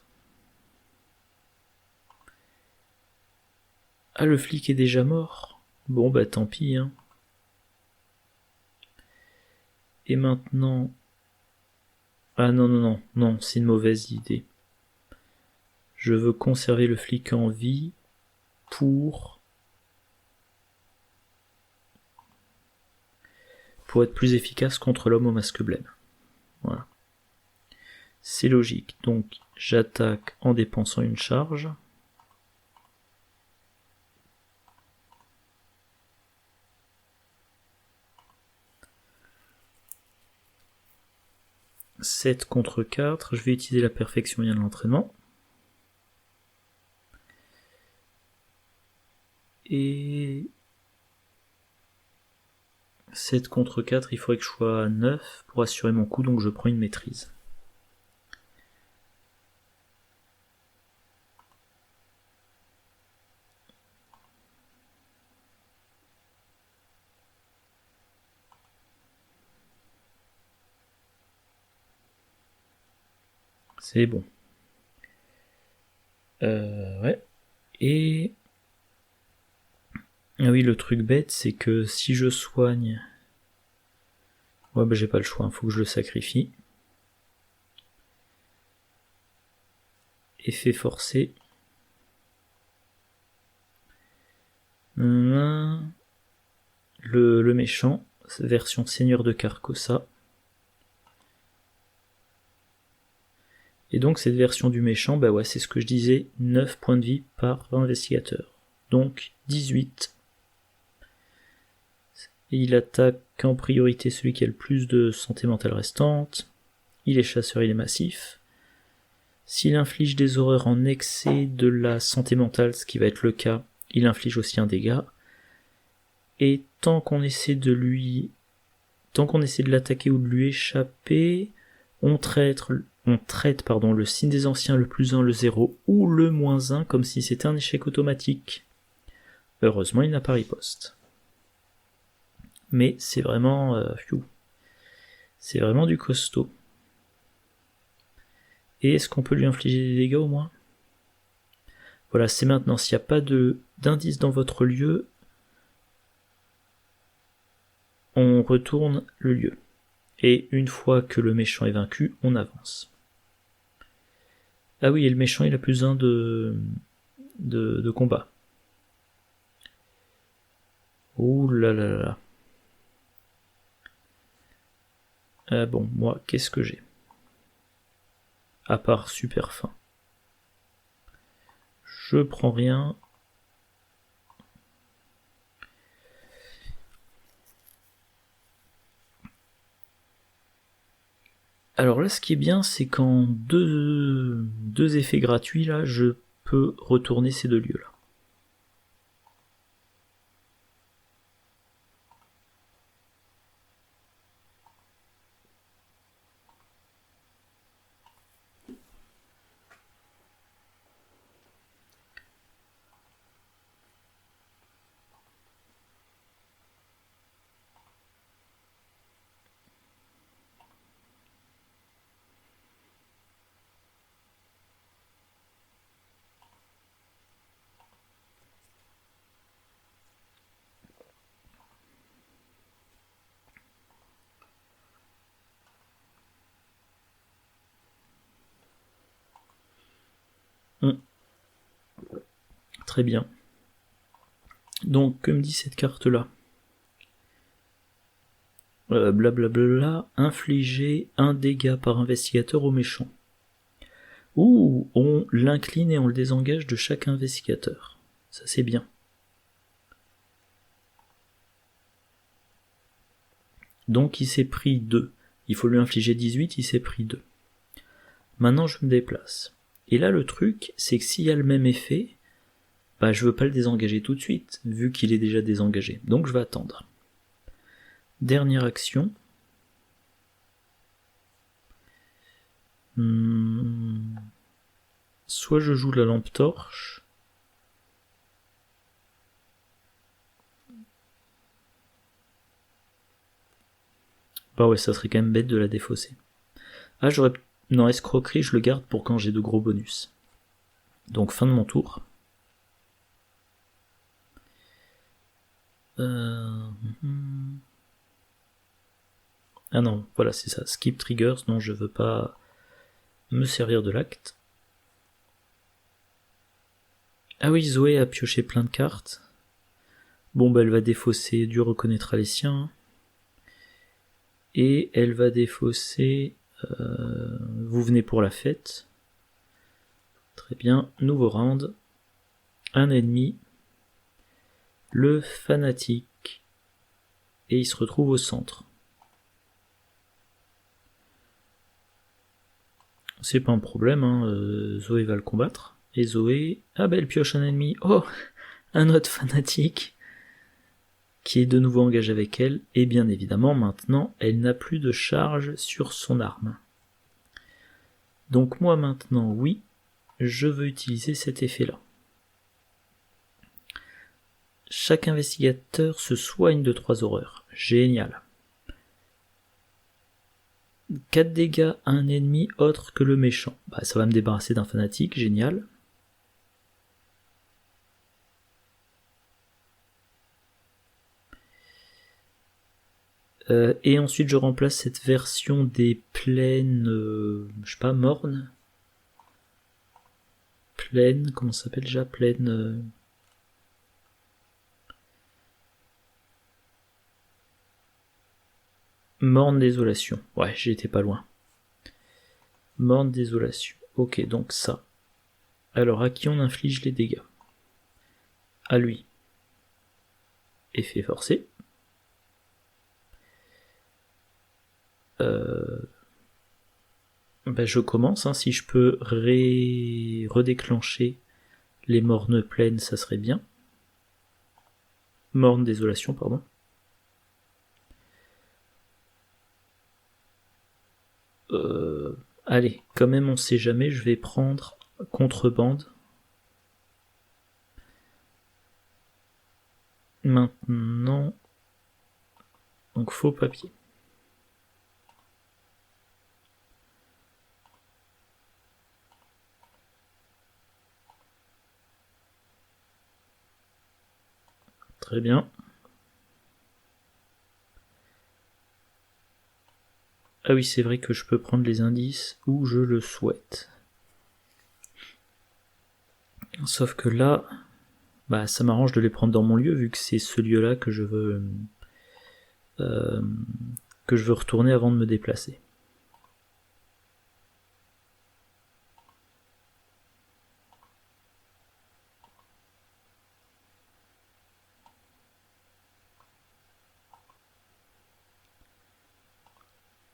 Ah, le flic est déjà mort. Bon, bah tant pis, hein. Et maintenant... Ah non, non, non, non, c'est une mauvaise idée. Je veux conserver le flic en vie pour être plus efficace contre l'homme au masque blême. Voilà. C'est logique. Donc, j'attaque en dépensant une charge. « 7 contre 4, je vais utiliser la perfection via de l'entraînement. Et 7 contre 4, il faudrait que je sois à 9 pour assurer mon coup, donc je prends une maîtrise. C'est bon. Ouais. Et... Ah oui, le truc bête, c'est que si je soigne... Ouais, bah j'ai pas le choix, faut que je le sacrifie. Effet forcé. Le méchant, version Seigneur de Carcosa. Et donc cette version du méchant, bah ouais, c'est ce que je disais, 9 points de vie par investigateur. Donc 18. Et il attaque en priorité celui qui a le plus de santé mentale restante. Il est chasseur, il est massif. S'il inflige des horreurs en excès de la santé mentale, ce qui va être le cas, il inflige aussi un dégât. Et tant qu'on essaie de l'attaquer ou de lui échapper, on traite le signe des anciens, le +1, le 0 ou le -1 comme si c'était un échec automatique. Heureusement, il n'a pas riposte. Mais c'est vraiment c'est vraiment du costaud. Et est-ce qu'on peut lui infliger des dégâts au moins? Voilà, c'est maintenant. S'il n'y a pas d'indice dans votre lieu, on retourne le lieu. Et une fois que le méchant est vaincu, on avance. Ah oui, et le méchant, il a +1 de combat. Ouh là là là. Ah bon, moi, qu'est-ce que j'ai? À part super fin. Je prends rien. Alors là, ce qui est bien, c'est qu'en deux effets gratuits, là, je peux retourner ces deux lieux-là. Très bien. Donc, que me dit cette carte-là? Blablabla, infliger un dégât par investigateur au méchant. Ouh, on l'incline et on le désengage de chaque investigateur. Ça c'est bien. Donc il s'est pris 2. Il faut lui infliger 18, il s'est pris 2. Maintenant je me déplace. Et là le truc, c'est que s'il y a le même effet, bah je veux pas le désengager tout de suite, vu qu'il est déjà désengagé. Donc je vais attendre. Dernière action. Soit je joue la lampe torche. Bah ouais, ça serait quand même bête de la défausser. Ah, j'aurais... Non, escroquerie, je le garde pour quand j'ai de gros bonus. Donc fin de mon tour. Ah non, voilà, c'est ça. Skip triggers, non, je veux pas me servir de l'acte. Ah oui, Zoé a pioché plein de cartes. Bon, bah elle va défausser, Dieu reconnaîtra les siens. Et elle va défausser... vous venez pour la fête. Très bien, nouveau round. Un ennemi. Le fanatique. Et il se retrouve au centre. C'est pas un problème, hein. Zoé va le combattre. Et Zoé... Ah bah elle pioche un ennemi. Oh, un autre fanatique qui est de nouveau engagé avec elle, et bien évidemment maintenant elle n'a plus de charge sur son arme. Donc moi maintenant, oui, je veux utiliser cet effet-là. Chaque investigateur se soigne de 3 horreurs. Génial. 4 dégâts à un ennemi autre que le méchant. Bah, ça va me débarrasser d'un fanatique, génial. Et ensuite je remplace cette version des plaines, je sais pas, mornes. Plaine, comment ça s'appelle déjà? Plaine... Morne désolation. Ouais, j'ai été pas loin. Morne désolation. Ok, donc ça. Alors, à qui on inflige les dégâts? À lui. Effet forcé. Ben, je commence, hein. Si je peux redéclencher les mornes pleines, ça serait bien. Morne désolation, pardon. Allez, quand même on sait jamais, je vais prendre contrebande. Maintenant, donc faux papier. Très bien. Ah oui, c'est vrai que je peux prendre les indices où je le souhaite. Sauf que là, bah ça m'arrange de les prendre dans mon lieu vu que c'est ce lieu-là que je veux retourner avant de me déplacer.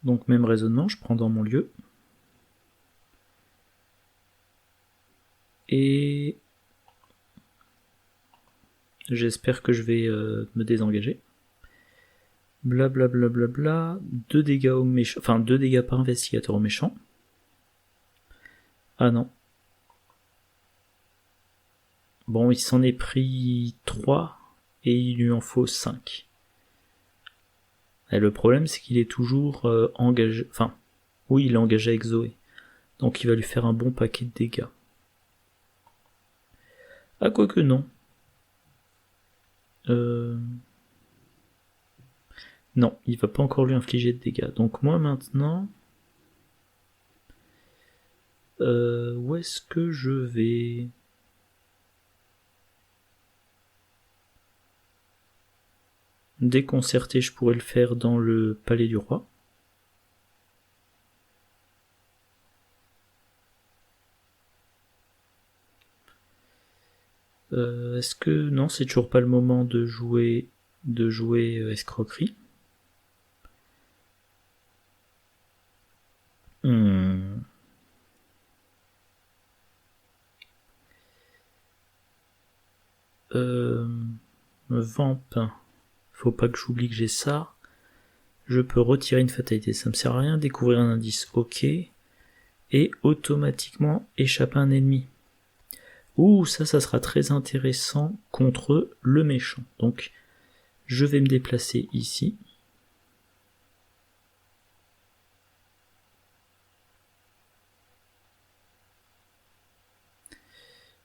Donc même raisonnement, je prends dans mon lieu. Et j'espère que je vais me désengager. Blablabla, bla bla bla, 2 dégâts au méchant, enfin 2 dégâts par investigateur au méchant. Ah non. Bon, il s'en est pris 3 et il lui en faut 5. Et le problème, c'est qu'il est toujours engagé. Enfin, oui, il est engagé avec Zoé. Donc il va lui faire un bon paquet de dégâts. Ah, quoique non. Non, il va pas encore lui infliger de dégâts. Donc moi maintenant... où est-ce que je vais... Déconcerté, je pourrais le faire dans le palais du roi. Est-ce que... Non, c'est toujours pas le moment de jouer escroquerie. Vampin. Faut pas que j'oublie que j'ai ça. Je peux retirer une fatalité, ça me sert à rien. Découvrir un indice, ok. Et automatiquement échapper à un ennemi. Ouh, ça sera très intéressant contre le méchant. Donc, je vais me déplacer ici.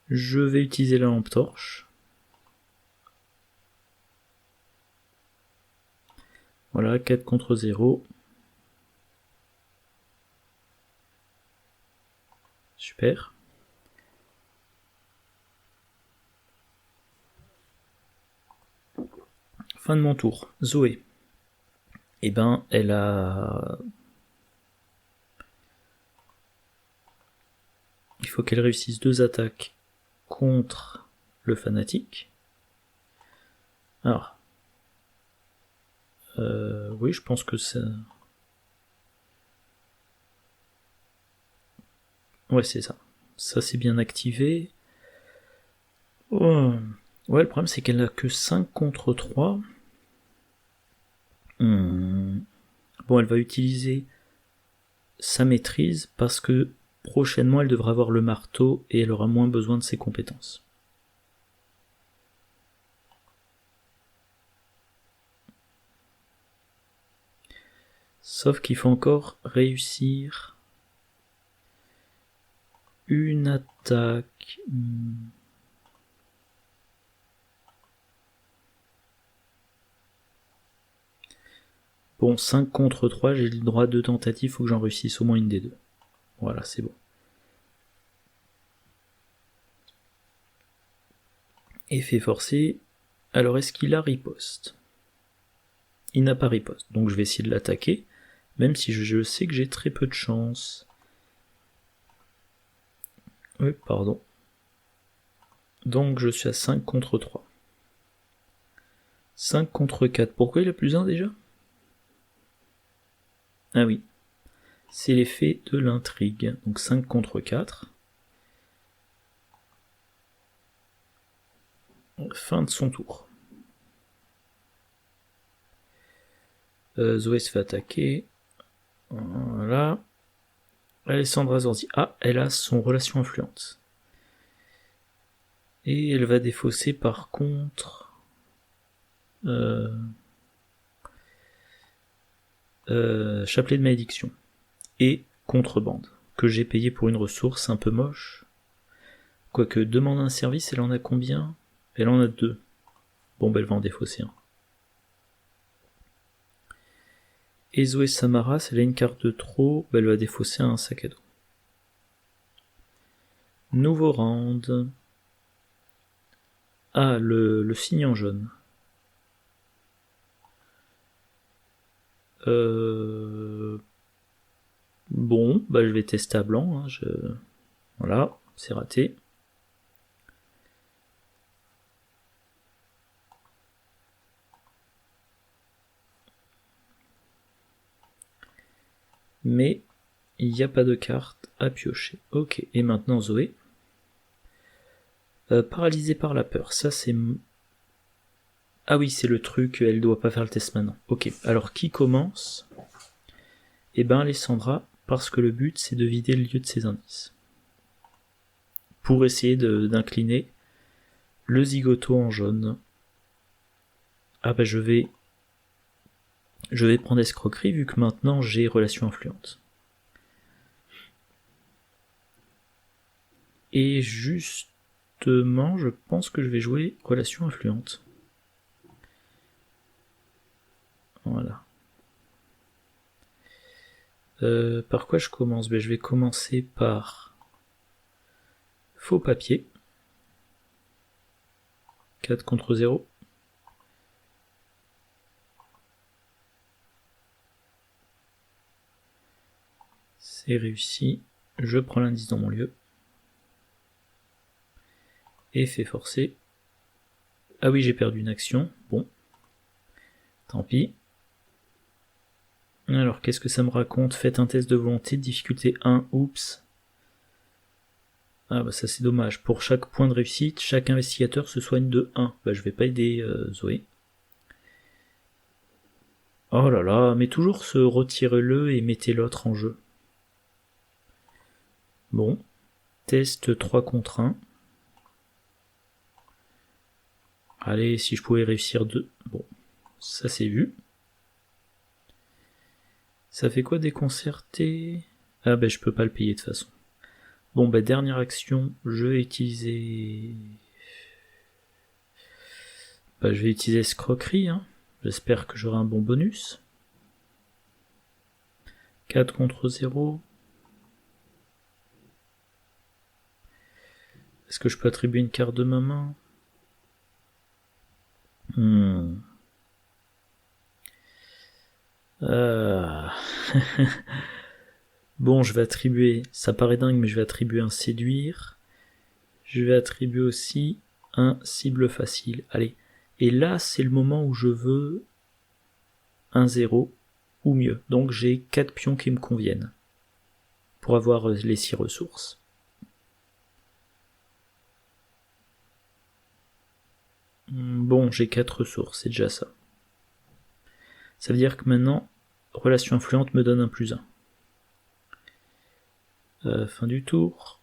Je vais utiliser la lampe torche. Voilà, 4 contre 0. Super. Fin de mon tour. Zoé. Eh ben, elle a... Il faut qu'elle réussisse 2 attaques contre le fanatique. Alors. Oui, je pense que ça... Ouais, c'est ça. Ça, c'est bien activé. Oh. Ouais, le problème, c'est qu'elle n'a que 5 contre 3. Bon, elle va utiliser sa maîtrise parce que prochainement, elle devra avoir le marteau et elle aura moins besoin de ses compétences. Sauf qu'il faut encore réussir une attaque. Bon, 5 contre 3, j'ai le droit à 2 tentatives, il faut que j'en réussisse au moins une des deux. Voilà, c'est bon. Effet forcé. Alors, est-ce qu'il a riposte? Il n'a pas riposte, donc je vais essayer de l'attaquer, même si je sais que j'ai très peu de chance. Oui, pardon. Donc je suis à 5 contre 3. 5 contre 4. Pourquoi il a plus 1 déjà? Ah oui. C'est l'effet de l'intrigue. Donc 5 contre 4. Fin de son tour. Zoé se fait attaquer. Voilà. Alessandra Zorzi. Ah, elle a son relation influente. Et elle va défausser par contre... chapelet de malédiction. Et contrebande. Que j'ai payé pour une ressource un peu moche. Quoique, demande un service, elle en a combien? Elle en a 2. Bon, bah elle va en défausser un. Et Zoé Samaras, elle a une carte de trop, bah elle va défausser un sac à dos. Nouveau round. Ah, le signe en jaune. Bon, bah je vais tester à blanc. Hein, voilà, c'est raté. Mais il n'y a pas de carte à piocher. Ok, et maintenant Zoé. Paralysée par la peur, ça c'est... Ah oui, c'est le truc, elle doit pas faire le test maintenant. Ok, alors qui commence? Eh ben Alessandra, parce que le but c'est de vider le lieu de ses indices. Pour essayer d'incliner le zigoto en jaune. Ah bah je vais prendre escroquerie vu que maintenant j'ai relation influente. Et justement, je pense que je vais jouer relation influente. Voilà. Par quoi je commence? Ben, je vais commencer par faux papier. 4 contre 0. C'est réussi. Je prends l'indice dans mon lieu. Effet forcé. Ah oui, j'ai perdu une action. Bon. Tant pis. Alors, qu'est-ce que ça me raconte? Faites un test de volonté, difficulté 1. Oups. Ah bah ça c'est dommage. Pour chaque point de réussite, chaque investigateur se soigne de 1. Bah je vais pas aider Zoé. Oh là là, mais toujours se retirez-le et mettez l'autre en jeu. Bon. Test 3 contre 1. Allez, si je pouvais réussir 2. Bon, ça c'est vu. Ça fait quoi déconcerter? Ah bah je peux pas le payer de toute façon. Bon bah dernière action, je vais utiliser... Bah je vais utiliser escroquerie, hein. J'espère que j'aurai un bon bonus. 4 contre 0. Est-ce que je peux attribuer une carte de ma main? Bon, je vais attribuer, ça paraît dingue, mais je vais attribuer un séduire. Je vais attribuer aussi un cible facile. Allez, et là, c'est le moment où je veux un 0 ou mieux. Donc j'ai 4 pions qui me conviennent pour avoir les 6 ressources. Bon, j'ai 4 ressources, c'est déjà ça. Ça veut dire que maintenant, relation influente me donne un +1. Fin du tour.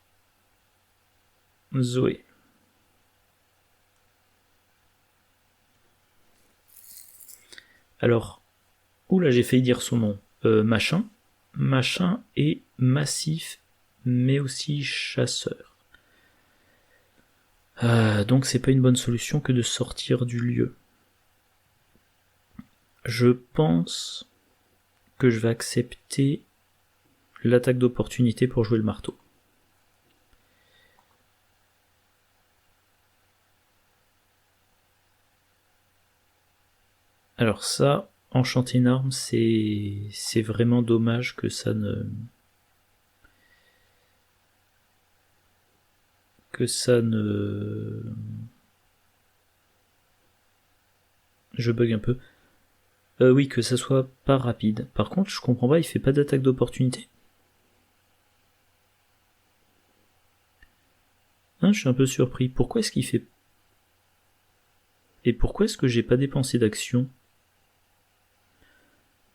Zoé. Alors, oula, j'ai failli dire son nom. Machin. Machin est massif, mais aussi chasseur. Donc c'est pas une bonne solution que de sortir du lieu. Je pense que je vais accepter l'attaque d'opportunité pour jouer le marteau. Alors ça, enchanter une arme, c'est vraiment dommage que ça ne... Je bug un peu. Oui, que ça soit pas rapide. Par contre, je comprends pas, il fait pas d'attaque d'opportunité. Hein, je suis un peu surpris. Pourquoi est-ce qu'il fait... Et pourquoi est-ce que j'ai pas dépensé d'action?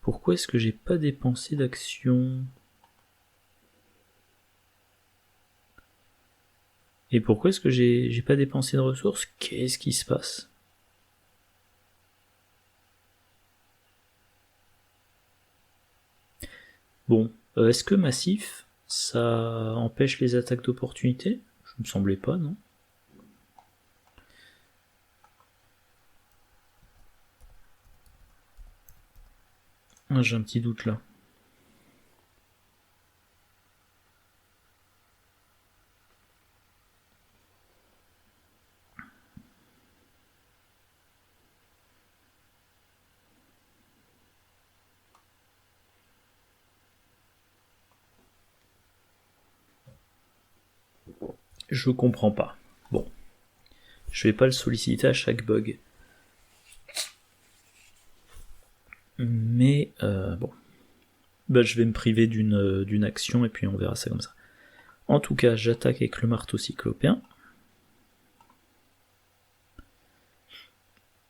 Pourquoi est-ce que j'ai pas dépensé d'action? Et pourquoi est-ce que j'ai pas dépensé de ressources? Qu'est-ce qui se passe? Bon, est-ce que massif, ça empêche les attaques d'opportunité? Je me semblais pas, non? Ah, j'ai un petit doute là. Je comprends pas. Bon. Je vais pas le solliciter à chaque bug. Mais bon. Bah, je vais me priver d'une action et puis on verra ça comme ça. En tout cas, j'attaque avec le marteau cyclopéen.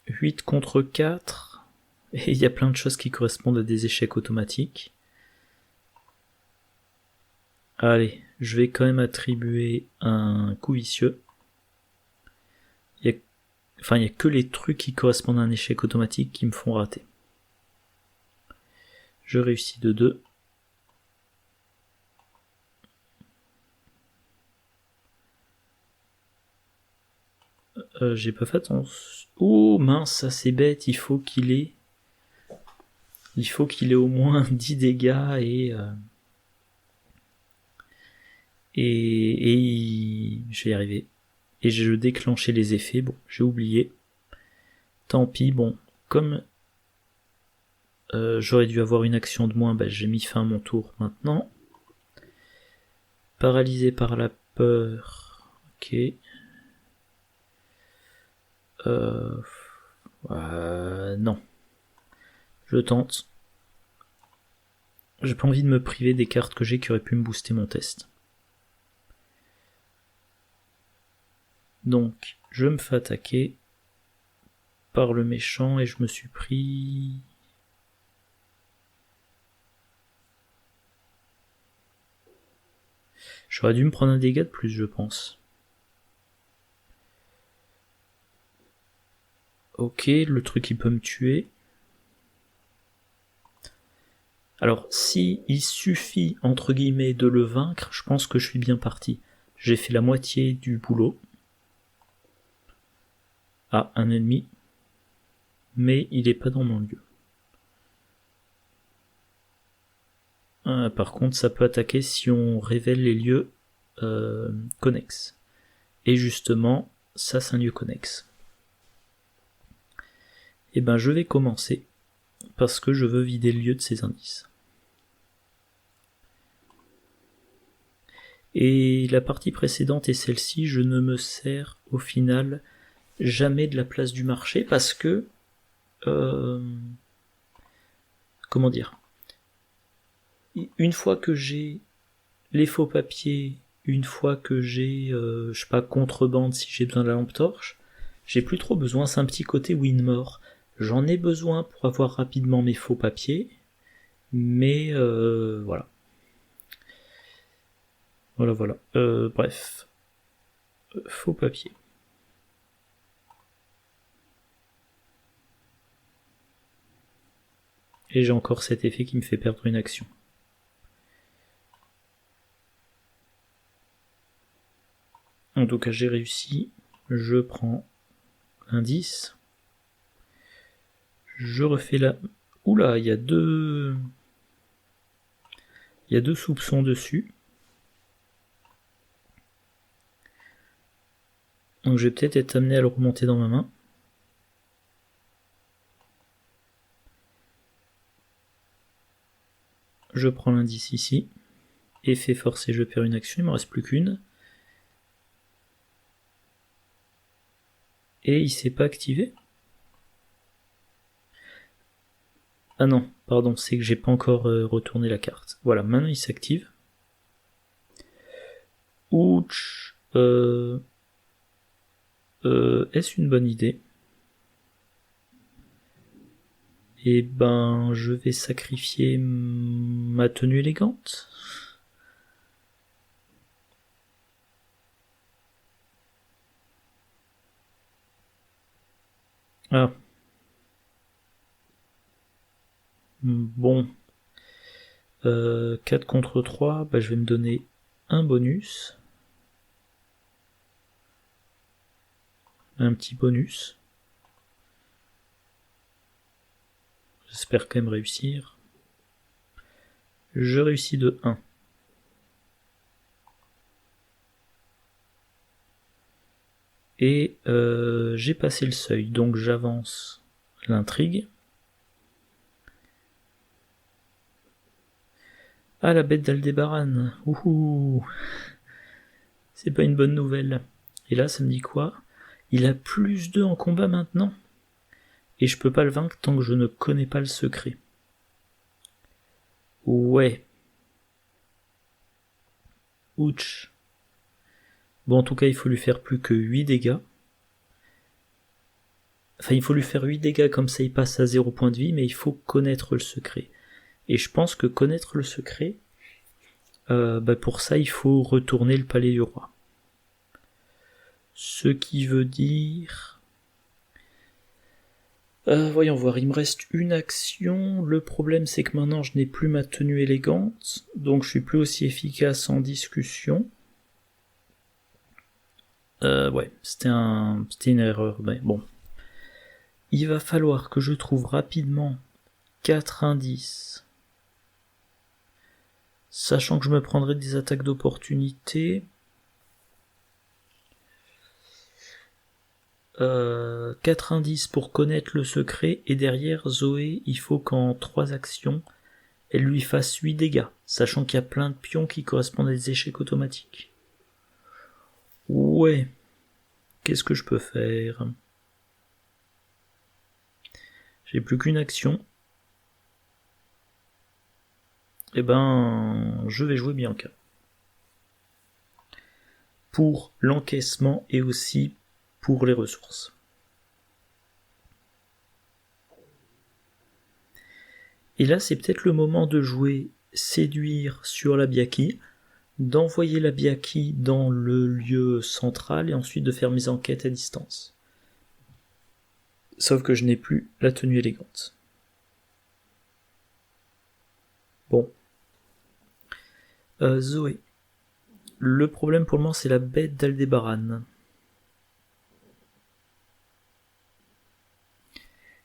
8 contre 4. Et il y a plein de choses qui correspondent à des échecs automatiques. Allez, je vais quand même attribuer un coup vicieux. Il n'y a que les trucs qui correspondent à un échec automatique qui me font rater. Je réussis de 2. J'ai pas fait attention. Oh mince, ça c'est bête, il faut qu'il ait au moins 10 dégâts et je vais y arriver. Et je déclenchais les effets, bon, j'ai oublié. Tant pis, bon, comme j'aurais dû avoir une action de moins, bah, j'ai mis fin à mon tour maintenant. Paralysé par la peur, ok. Non. Je tente. J'ai pas envie de me priver des cartes que j'ai qui auraient pu me booster mon test. Donc, je me fais attaquer par le méchant et je me suis pris... J'aurais dû me prendre un dégât de plus, je pense. Ok, le truc il peut me tuer. Alors, si il suffit, entre guillemets, de le vaincre, je pense que je suis bien parti. J'ai fait la moitié du boulot. Ah, un ennemi. Mais il est pas dans mon lieu. Par contre, ça peut attaquer si on révèle les lieux connexes. Et justement, ça c'est un lieu connexe. Et ben je vais commencer, parce que je veux vider le lieu de ces indices. Et la partie précédente et celle-ci, je ne me sers au final jamais de la place du marché, parce que... comment dire, une fois que j'ai les faux papiers, une fois que j'ai, je sais pas, contrebande si j'ai besoin de la lampe torche, j'ai plus trop besoin, c'est un petit côté Winmore. J'en ai besoin pour avoir rapidement mes faux papiers, mais voilà. Voilà. Bref. Faux papiers. Et j'ai encore cet effet qui me fait perdre une action. En tout cas, j'ai réussi. Je prends l'indice. Je refais la... Oula, il y a deux soupçons dessus. Donc je vais peut-être être amené à le remonter dans ma main. Je prends l'indice ici. Effet forcé, je perds une action, il ne me reste plus qu'une. Et il s'est pas activé. Ah non, pardon, c'est que j'ai pas encore retourné la carte. Voilà, maintenant il s'active. Ouch. Est-ce une bonne idée? Eh ben, je vais sacrifier ma tenue élégante. Ah. Bon. 4 contre 3, bah, je vais me donner un bonus. Un petit bonus. J'espère quand même réussir. Je réussis de 1. Et j'ai passé le seuil, donc j'avance l'intrigue. Ah, la bête d'Aldébaran. Ouhou. C'est pas une bonne nouvelle. Et là, ça me dit quoi? Il a plus 2 en combat maintenant. Et je peux pas le vaincre tant que je ne connais pas le secret. Ouais. Ouch. Bon, en tout cas, il faut lui faire plus que 8 dégâts. Enfin, il faut lui faire 8 dégâts, comme ça il passe à 0 point de vie, mais il faut connaître le secret. Et je pense que connaître le secret, pour ça, il faut retourner le palais du roi. Ce qui veut dire... voyons voir, il me reste une action. Le problème, c'est que maintenant, je n'ai plus ma tenue élégante, donc je suis plus aussi efficace en discussion. Ouais, c'était une erreur, mais bon. Il va falloir que je trouve rapidement 4 indices, sachant que je me prendrai des attaques d'opportunité. 4 indices pour connaître le secret, et derrière Zoé, il faut qu'en 3 actions, elle lui fasse 8 dégâts, sachant qu'il y a plein de pions qui correspondent à des échecs automatiques. Ouais, qu'est-ce que je peux faire? J'ai plus qu'une action. Eh ben, je vais jouer Bianca. Pour l'encaissement et aussi pour les ressources. Et là, c'est peut-être le moment de jouer séduire sur la Biaki, d'envoyer la Biaki dans le lieu central et ensuite de faire mes enquêtes à distance. Sauf que je n'ai plus la tenue élégante. Bon. Zoé. Le problème pour le moment, c'est la bête d'Aldébaran.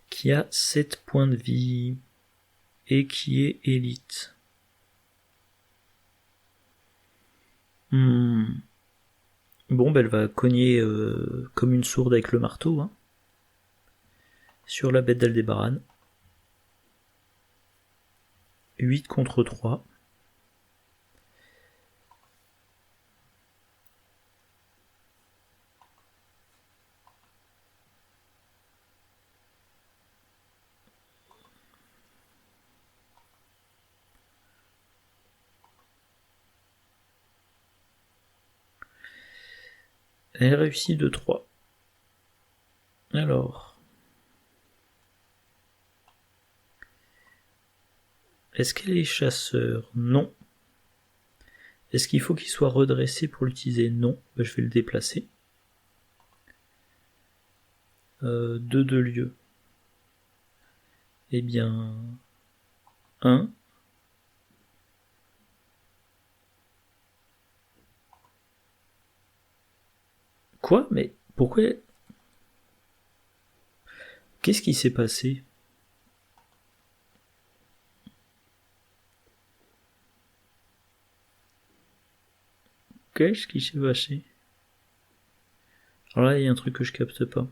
Qui a 7 points de vie. Et qui est élite. Bon, elle va cogner comme une sourde avec le marteau. Hein, sur la bête d'Aldébaran. 8 contre 3. Elle réussit de 3. Alors. Est-ce qu'elle est chasseur? Non. Est-ce qu'il faut qu'il soit redressé pour l'utiliser? Non. Je vais le déplacer. 2 de lieu. Eh bien... 1. Quoi? Mais pourquoi? Qu'est-ce qui s'est passé? Qu'est-ce qui s'est passé? Alors là, il y a un truc que je capte pas.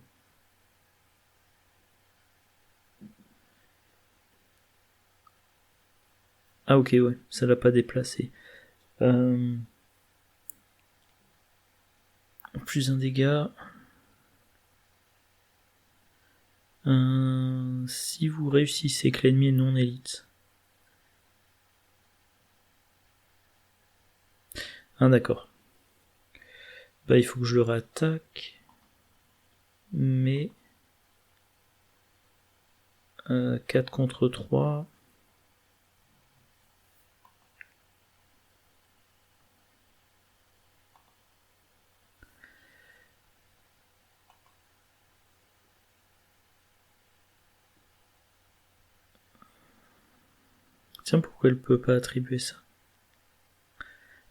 Ah ok, ouais, ça l'a pas déplacé. Plus un dégât. Si vous réussissez que l'ennemi est non élite. Ah d'accord. Bah il faut que je le réattaque. Mais 4 contre 3. Tiens, pourquoi elle peut pas attribuer ça?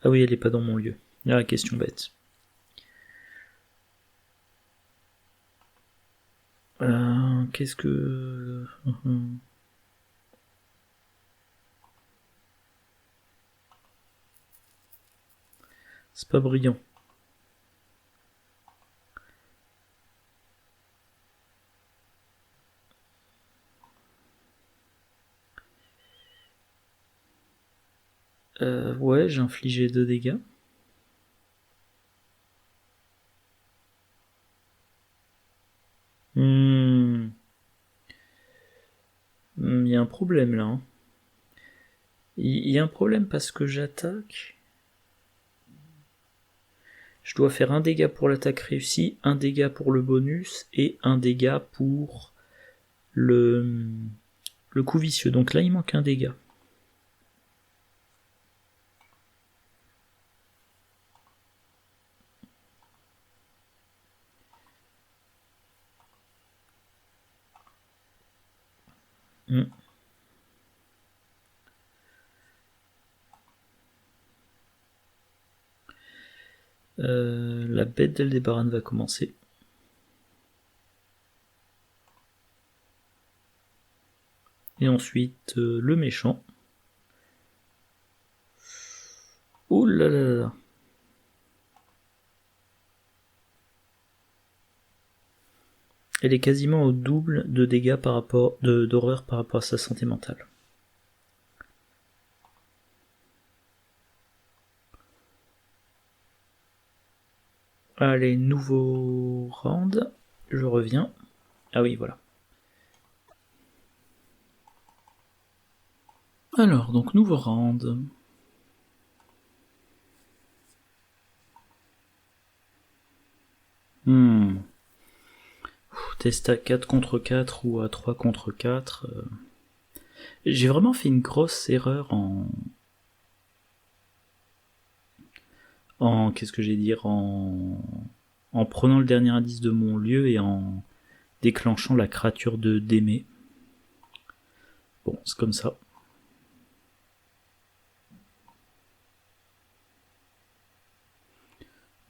Ah oui, elle est pas dans mon lieu. Ah, question bête. Qu'est-ce que... C'est pas brillant. Ouais, j'ai infligé 2 dégâts. Il y a un problème là. Hein. Il y a un problème parce que j'attaque. Je dois faire un dégât pour l'attaque réussie, un dégât pour le bonus et un dégât pour le coup vicieux. Donc là, il manque un dégât. La bête d'Aldébaran va commencer. Et ensuite, le méchant. Oh là là là. Elle est quasiment au double de dégâts par rapport d'horreur par rapport à sa santé mentale. Allez, nouveau round. Je reviens. Ah oui, voilà. Alors, donc nouveau round. Test à 4 contre 4 ou à 3 contre 4. J'ai vraiment fait une grosse erreur qu'est-ce que j'ai dire, en prenant le dernier indice de mon lieu et en déclenchant la créature de Démé. Bon, c'est comme ça.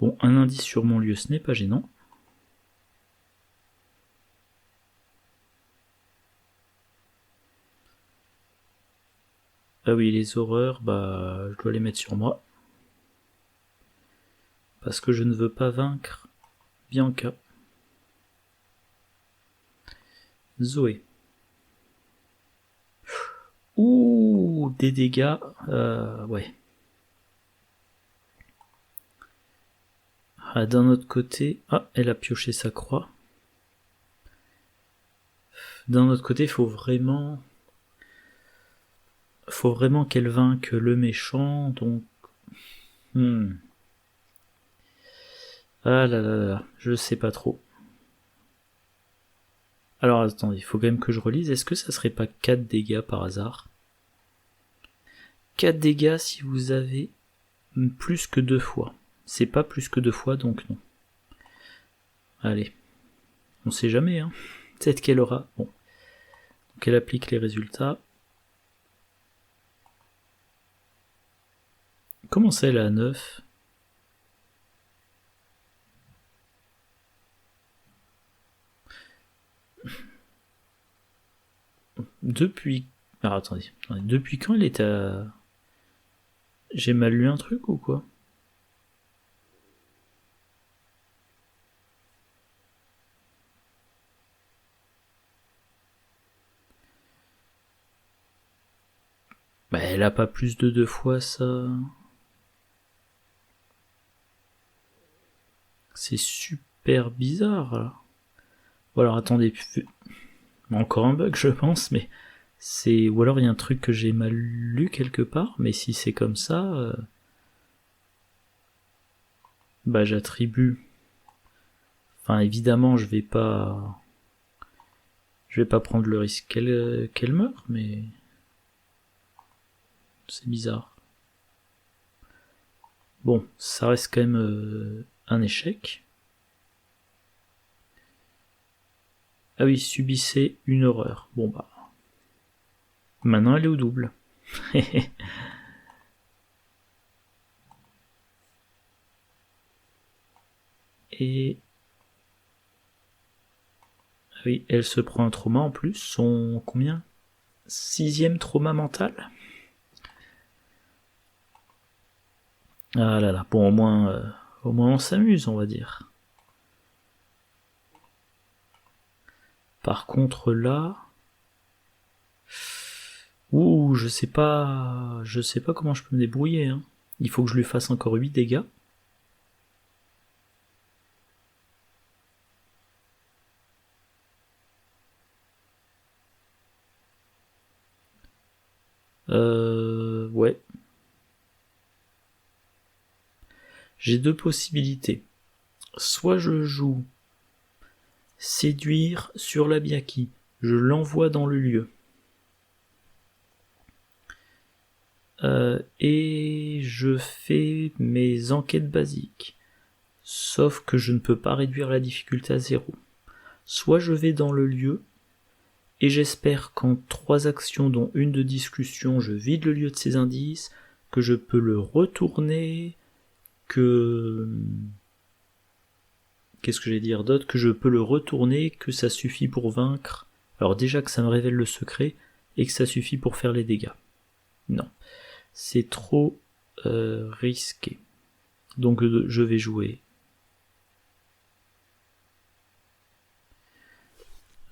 Bon, un indice sur mon lieu, ce n'est pas gênant. Ah oui, les horreurs, bah, je dois les mettre sur moi. Parce que je ne veux pas vaincre Bianca. Zoé. Ouh, des dégâts, ouais. Ah, d'un autre côté, elle a pioché sa croix. D'un autre côté, faut vraiment qu'elle vainque le méchant, donc... Ah là là là, je sais pas trop. Alors attendez, il faut quand même que je relise. Est-ce que ça serait pas 4 dégâts par hasard? 4 dégâts si vous avez plus que 2 fois. C'est pas plus que 2 fois, donc non. Allez. On sait jamais, hein. Peut-être qu'elle aura... Bon. Donc elle applique les résultats. Comment ça, elle est à 9? Depuis... Alors attendez. Depuis quand elle est à... J'ai mal lu un truc ou quoi? Bah elle a pas plus de 2 fois ça. C'est super bizarre là. Bon alors attendez, encore un bug je pense, mais c'est... Ou alors il y a un truc que j'ai mal lu quelque part, mais si c'est comme ça... Bah j'attribue. Enfin évidemment je vais pas prendre le risque qu'elle meure, mais c'est bizarre. Bon, ça reste quand même un échec. Ah oui, subissez une horreur. Bon bah. Maintenant elle est au double. Et... ah oui, elle se prend un trauma en plus. Son combien 6e trauma mental. Ah là là, bon au moins on s'amuse, on va dire. Par contre là... ouh, je sais pas comment je peux me débrouiller. Hein. Il faut que je lui fasse encore 8 dégâts. Ouais. J'ai deux possibilités. Soit je joue séduire sur la Biaki, je l'envoie dans le lieu. Et je fais mes enquêtes basiques. Sauf que je ne peux pas réduire la difficulté à 0. Soit je vais dans le lieu, et j'espère qu'en 3 actions, dont une de discussion, je vide le lieu de ses indices, que je peux le retourner, que... qu'est-ce que j'ai dire d'autre? Que je peux le retourner, que ça suffit pour vaincre. Alors déjà que ça me révèle le secret, et que ça suffit pour faire les dégâts. Non. C'est trop risqué. Donc je vais jouer.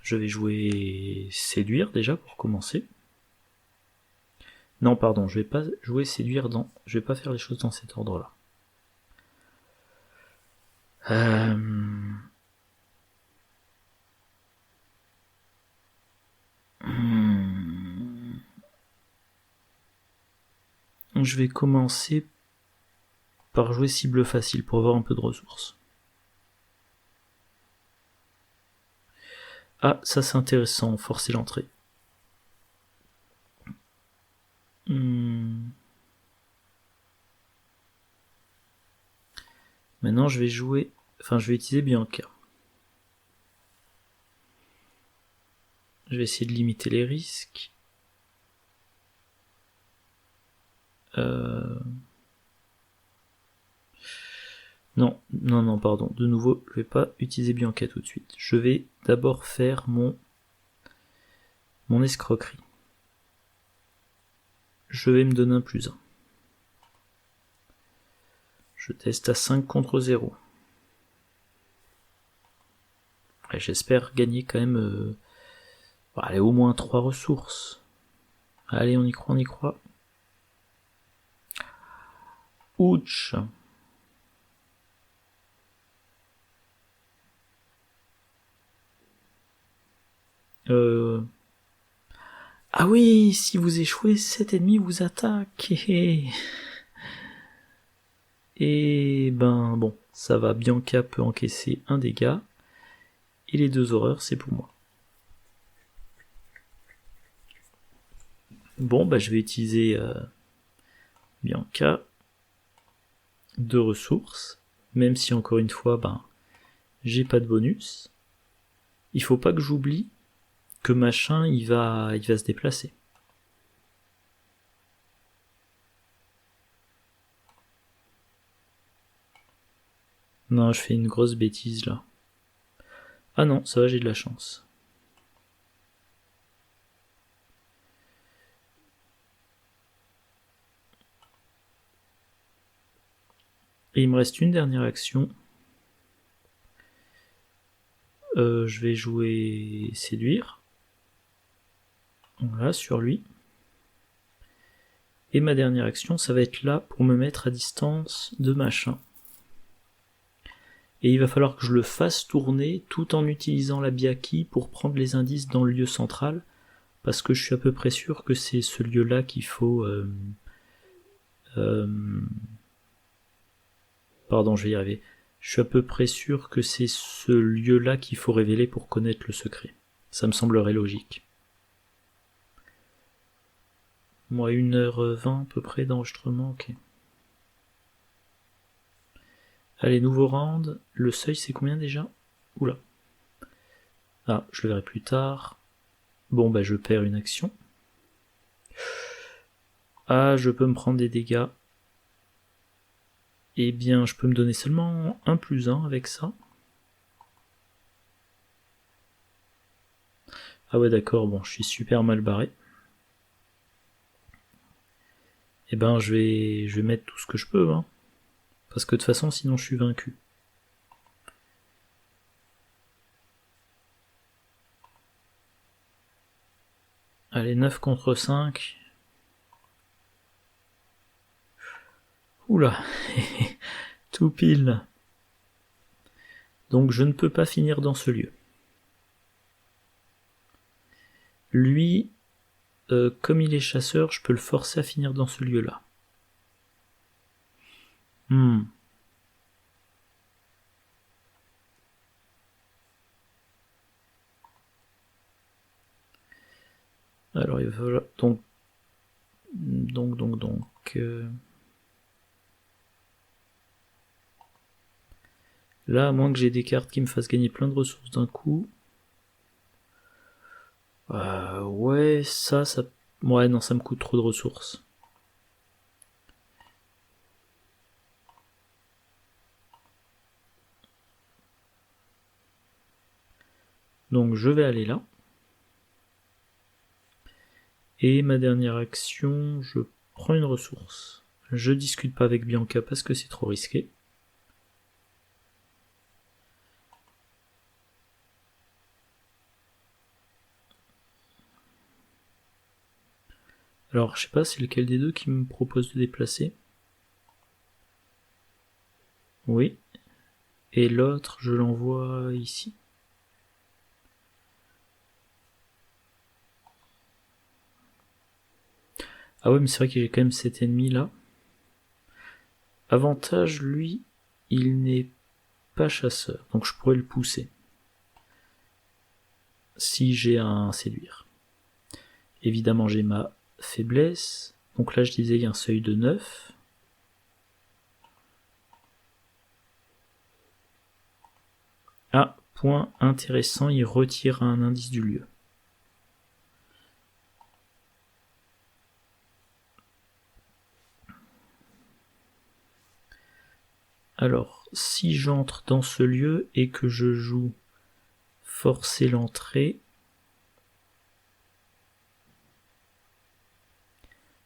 Je vais jouer séduire déjà pour commencer. Non, pardon, je vais pas jouer séduire dans... je vais pas faire les choses dans cet ordre-là. Je vais commencer par jouer cible facile pour avoir un peu de ressources. Ah, ça c'est intéressant, forcer l'entrée. Maintenant je vais jouer... enfin je vais utiliser Bianca. Je vais essayer de limiter les risques. Non, pardon. De nouveau, je vais pas utiliser Bianca tout de suite. Je vais d'abord faire mon escroquerie. Je vais me donner un +1. Je teste à 5 contre 0. Et j'espère gagner quand même... allez, au moins 3 ressources. Allez, on y croit. Ouch. Ah oui, si vous échouez, cet ennemi vous attaque. Et ben bon, ça va, Bianca peut encaisser un dégât. Et les 2 horreurs, c'est pour moi. Bon, bah je vais utiliser Bianca. 2 ressources. Même si encore une fois, j'ai pas de bonus. Il faut pas que j'oublie que machin, il va se déplacer. Non, je fais une grosse bêtise là. Ah non, ça va, j'ai de la chance. Et il me reste une dernière action. Je vais jouer séduire. Voilà, sur lui. Et ma dernière action, ça va être là pour me mettre à distance de machin. Et il va falloir que je le fasse tourner tout en utilisant la Biaki pour prendre les indices dans le lieu central, parce que je suis à peu près sûr que c'est ce lieu-là qu'il faut... Pardon, je vais y arriver. Je suis à peu près sûr que c'est ce lieu-là qu'il faut révéler pour connaître le secret. Ça me semblerait logique. Moi, 1h20 à peu près d'enregistrement, ok. Allez, nouveau round. Le seuil, c'est combien déjà? Oula. Ah, je le verrai plus tard. Bon, bah je perds une action. Ah, je peux me prendre des dégâts. Eh bien, je peux me donner seulement 1+1 avec ça. Ah ouais, d'accord, bon, je suis super mal barré. Eh ben, je vais mettre tout ce que je peux, hein. Parce que de toute façon, sinon je suis vaincu. Allez, 9 contre 5. Oula, tout pile. Donc je ne peux pas finir dans ce lieu. Lui, comme il est chasseur, je peux le forcer à finir dans ce lieu-là. Alors il va donc là, à moins que j'ai des cartes qui me fassent gagner plein de ressources d'un coup. Ouais, ça... Ouais, non, ça me coûte trop de ressources. Donc je vais aller là. Et ma dernière action, je prends une ressource. Je discute pas avec Bianca parce que c'est trop risqué. Alors, je sais pas, c'est lequel des deux qui me propose de déplacer. Oui. Et l'autre, je l'envoie ici. Ah ouais, mais c'est vrai que j'ai quand même cet ennemi là. Avantage, lui, il n'est pas chasseur, donc je pourrais le pousser. Si j'ai un séduire. Évidemment, j'ai ma faiblesse. Donc là, je disais, il y a un seuil de 9. Ah, point intéressant, il retire un indice du lieu. Alors, si j'entre dans ce lieu et que je joue forcer l'entrée,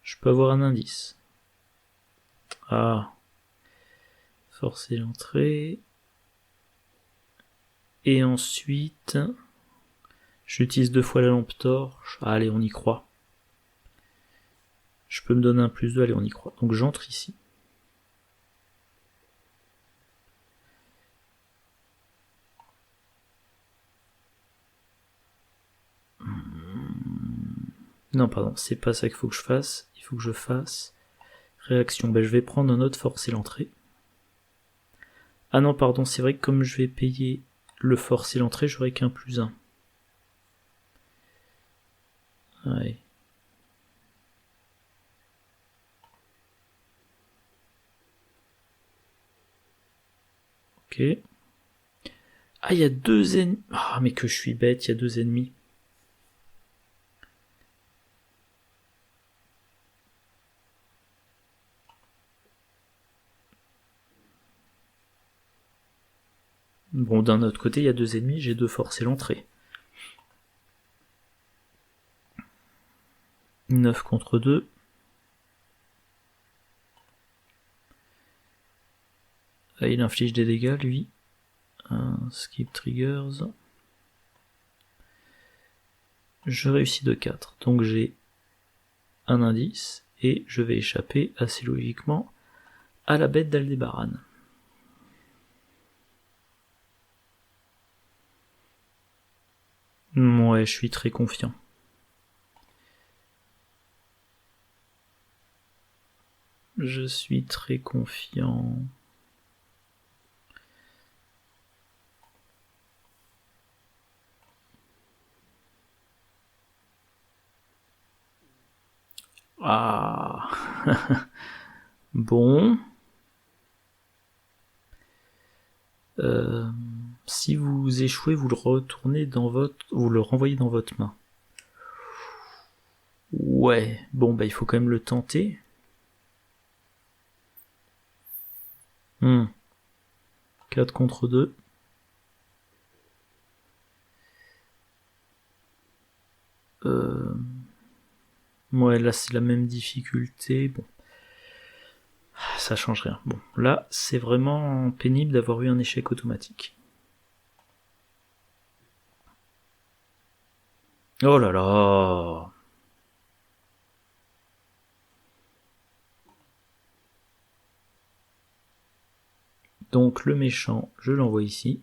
je peux avoir un indice. Ah, forcer l'entrée. Et ensuite, j'utilise 2 fois la lampe torche. Ah, allez, on y croit. Je peux me donner un +2, allez, on y croit. Donc j'entre ici. Non, pardon, c'est pas ça qu'il faut que je fasse. Il faut que je fasse réaction. Ben, je vais prendre un autre forcer l'entrée. Ah non, pardon, c'est vrai que comme je vais payer le forcer l'entrée, j'aurai qu'un +1. Ouais. Ok. Ah, il y a 2 ennemis. Ah, mais que je suis bête, il y a 2 ennemis. Bon, d'un autre côté, il y a 2 ennemis, j'ai 2 forcer l'entrée. 9 contre 2. Ah, il inflige des dégâts, lui. Skip triggers. Je réussis de 4. Donc j'ai un indice et je vais échapper assez logiquement à la bête d'Aldébaran. Ouais, je suis très confiant. Je suis très confiant. Ah. Bon. Si vous échouez, vous le retournez dans votre... Vous le renvoyez dans votre main. Ouais, bon bah il faut quand même le tenter. 4 contre 2. Ouais, là c'est la même difficulté. Bon. Ça change rien. Bon, là c'est vraiment pénible d'avoir eu un échec automatique. Oh là là. Donc le méchant, je l'envoie ici.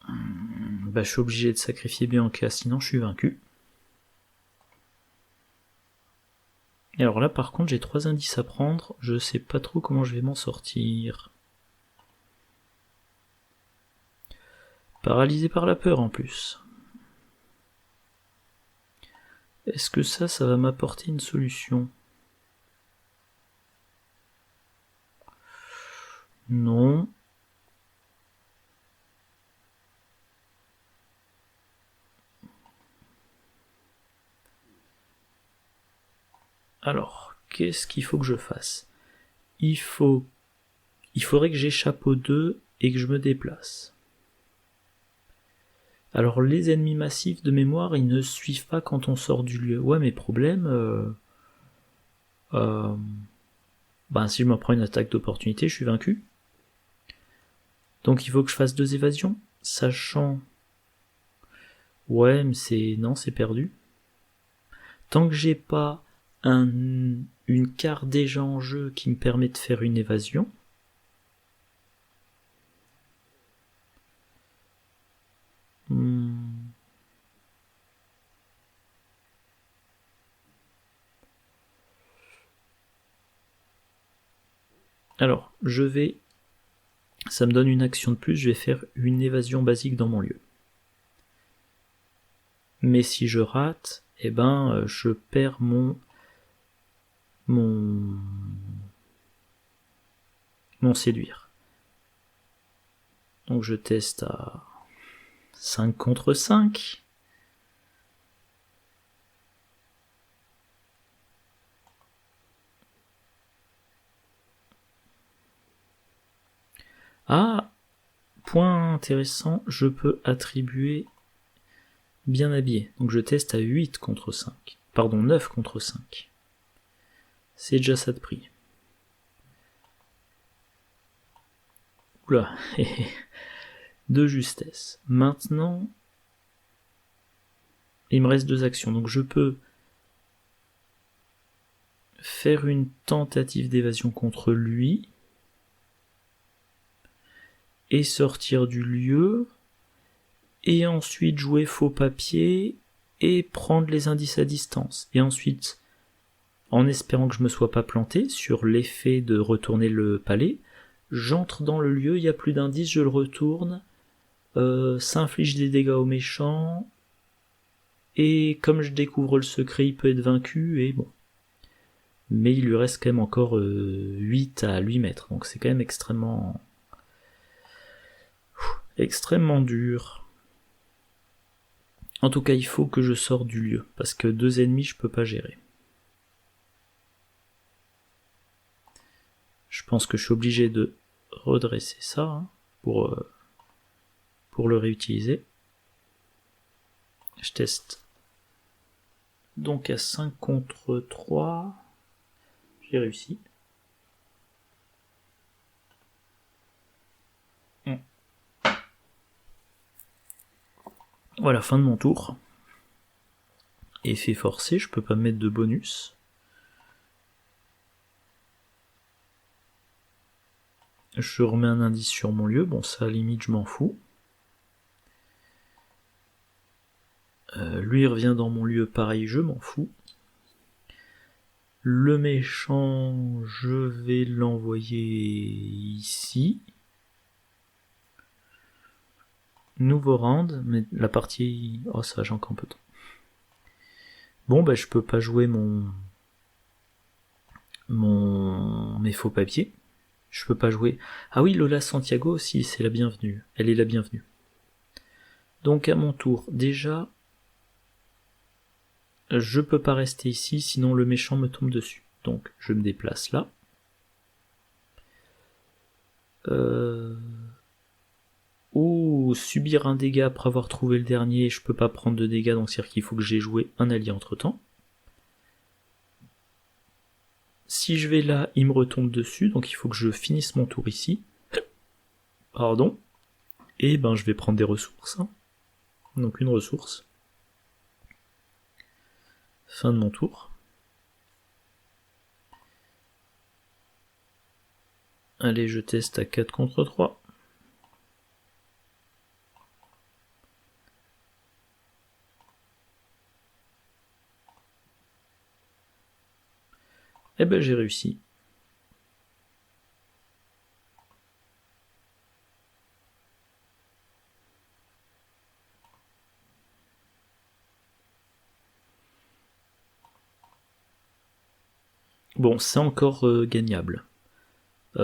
Bah, je suis obligé de sacrifier Bianca, sinon je suis vaincu. Et alors là par contre j'ai 3 indices à prendre, je sais pas trop comment je vais m'en sortir. Paralysé par la peur en plus. Est-ce que ça va m'apporter une solution? Non. Alors, qu'est-ce qu'il faut que je fasse? Il faudrait que j'échappe aux deux et que je me déplace. Alors les ennemis massifs de mémoire, ils ne suivent pas quand on sort du lieu. Ouais, mais problème... Ben, si je me prends une attaque d'opportunité, je suis vaincu. Donc il faut que je fasse 2 évasions, sachant... Ouais, mais c'est... Non, c'est perdu. Tant que j'ai pas une carte déjà en jeu qui me permet de faire une évasion... Alors, je vais... Ça me donne une action de plus, je vais faire une évasion basique dans mon lieu. Mais si je rate, eh ben, je perds mon séduire. Donc je teste à 5 contre 5. Ah, point intéressant, je peux attribuer bien habillé. Donc je teste à 8 contre 5. Pardon, 9 contre 5. C'est déjà ça de prix. Oula, de justesse. Maintenant, il me reste 2 actions. Donc je peux faire une tentative d'évasion contre lui et sortir du lieu, et ensuite jouer faux papier et prendre les indices à distance. Et ensuite, en espérant que je me sois pas planté sur l'effet de retourner le palais, j'entre dans le lieu, il n'y a plus d'indices, je le retourne, ça inflige des dégâts aux méchants, et comme je découvre le secret, il peut être vaincu, et bon. Mais il lui reste quand même encore 8 à lui mettre, donc c'est quand même extrêmement dur. En tout cas, il faut que je sorte du lieu, parce que 2 ennemis, je peux pas gérer. Je pense que je suis obligé de redresser ça hein, pour le réutiliser. Je teste. Donc à 5 contre 3, j'ai réussi. Voilà, fin de mon tour. Effet forcé, je peux pas mettre de bonus. Je remets un indice sur mon lieu, bon ça à la limite je m'en fous. Lui il revient dans mon lieu, pareil je m'en fous. Le méchant, je vais l'envoyer ici. Nouveau round, mais la partie... Oh ça va, j'ai encore un peu de temps. Bon bah je peux pas jouer mes faux papiers. Je peux pas jouer... Ah oui, Lola Santiago aussi, c'est la bienvenue. Elle est la bienvenue. Donc à mon tour, déjà... Je peux pas rester ici, sinon le méchant me tombe dessus. Donc je me déplace là. Ou subir un dégât après avoir trouvé le dernier, je peux pas prendre de dégâts, donc c'est-à-dire qu'il faut que j'ai joué un allié entre temps. Si je vais là, il me retombe dessus, donc il faut que je finisse mon tour ici. Pardon. Et ben je vais prendre des ressources. Hein. Donc une ressource. Fin de mon tour. Allez, je teste à 4 contre 3. Eh ben j'ai réussi. Bon, c'est encore gagnable.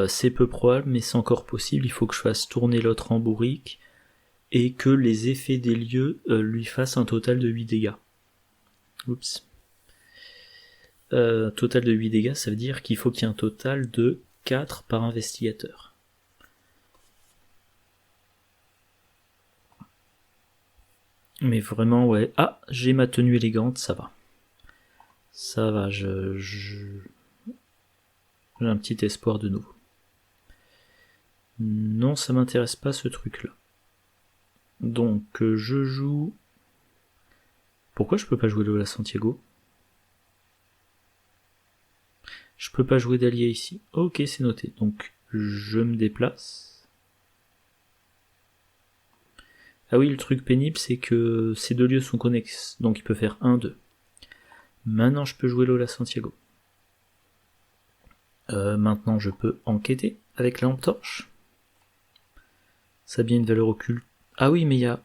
C'est peu probable, mais c'est encore possible. Il faut que je fasse tourner l'autre en bourrique et que les effets des lieux lui fassent un total de 8 dégâts. Oups. Total de 8 dégâts, ça veut dire qu'il faut qu'il y ait un total de 4 par investigateur. Mais vraiment, ouais. Ah, j'ai ma tenue élégante, ça va. Ça va, j'ai un petit espoir de nouveau. Non, ça m'intéresse pas ce truc-là. Donc, je joue... Pourquoi je peux pas jouer Lola Santiago ? Je peux pas jouer d'allié ici. Ok, c'est noté. Donc, je me déplace. Ah oui, le truc pénible, c'est que ces deux lieux sont connexes. Donc, il peut faire 1, 2. Maintenant, je peux jouer Lola Santiago. Maintenant, je peux enquêter avec la lampe torche. Ça a bien une valeur occulte. Ah oui, mais il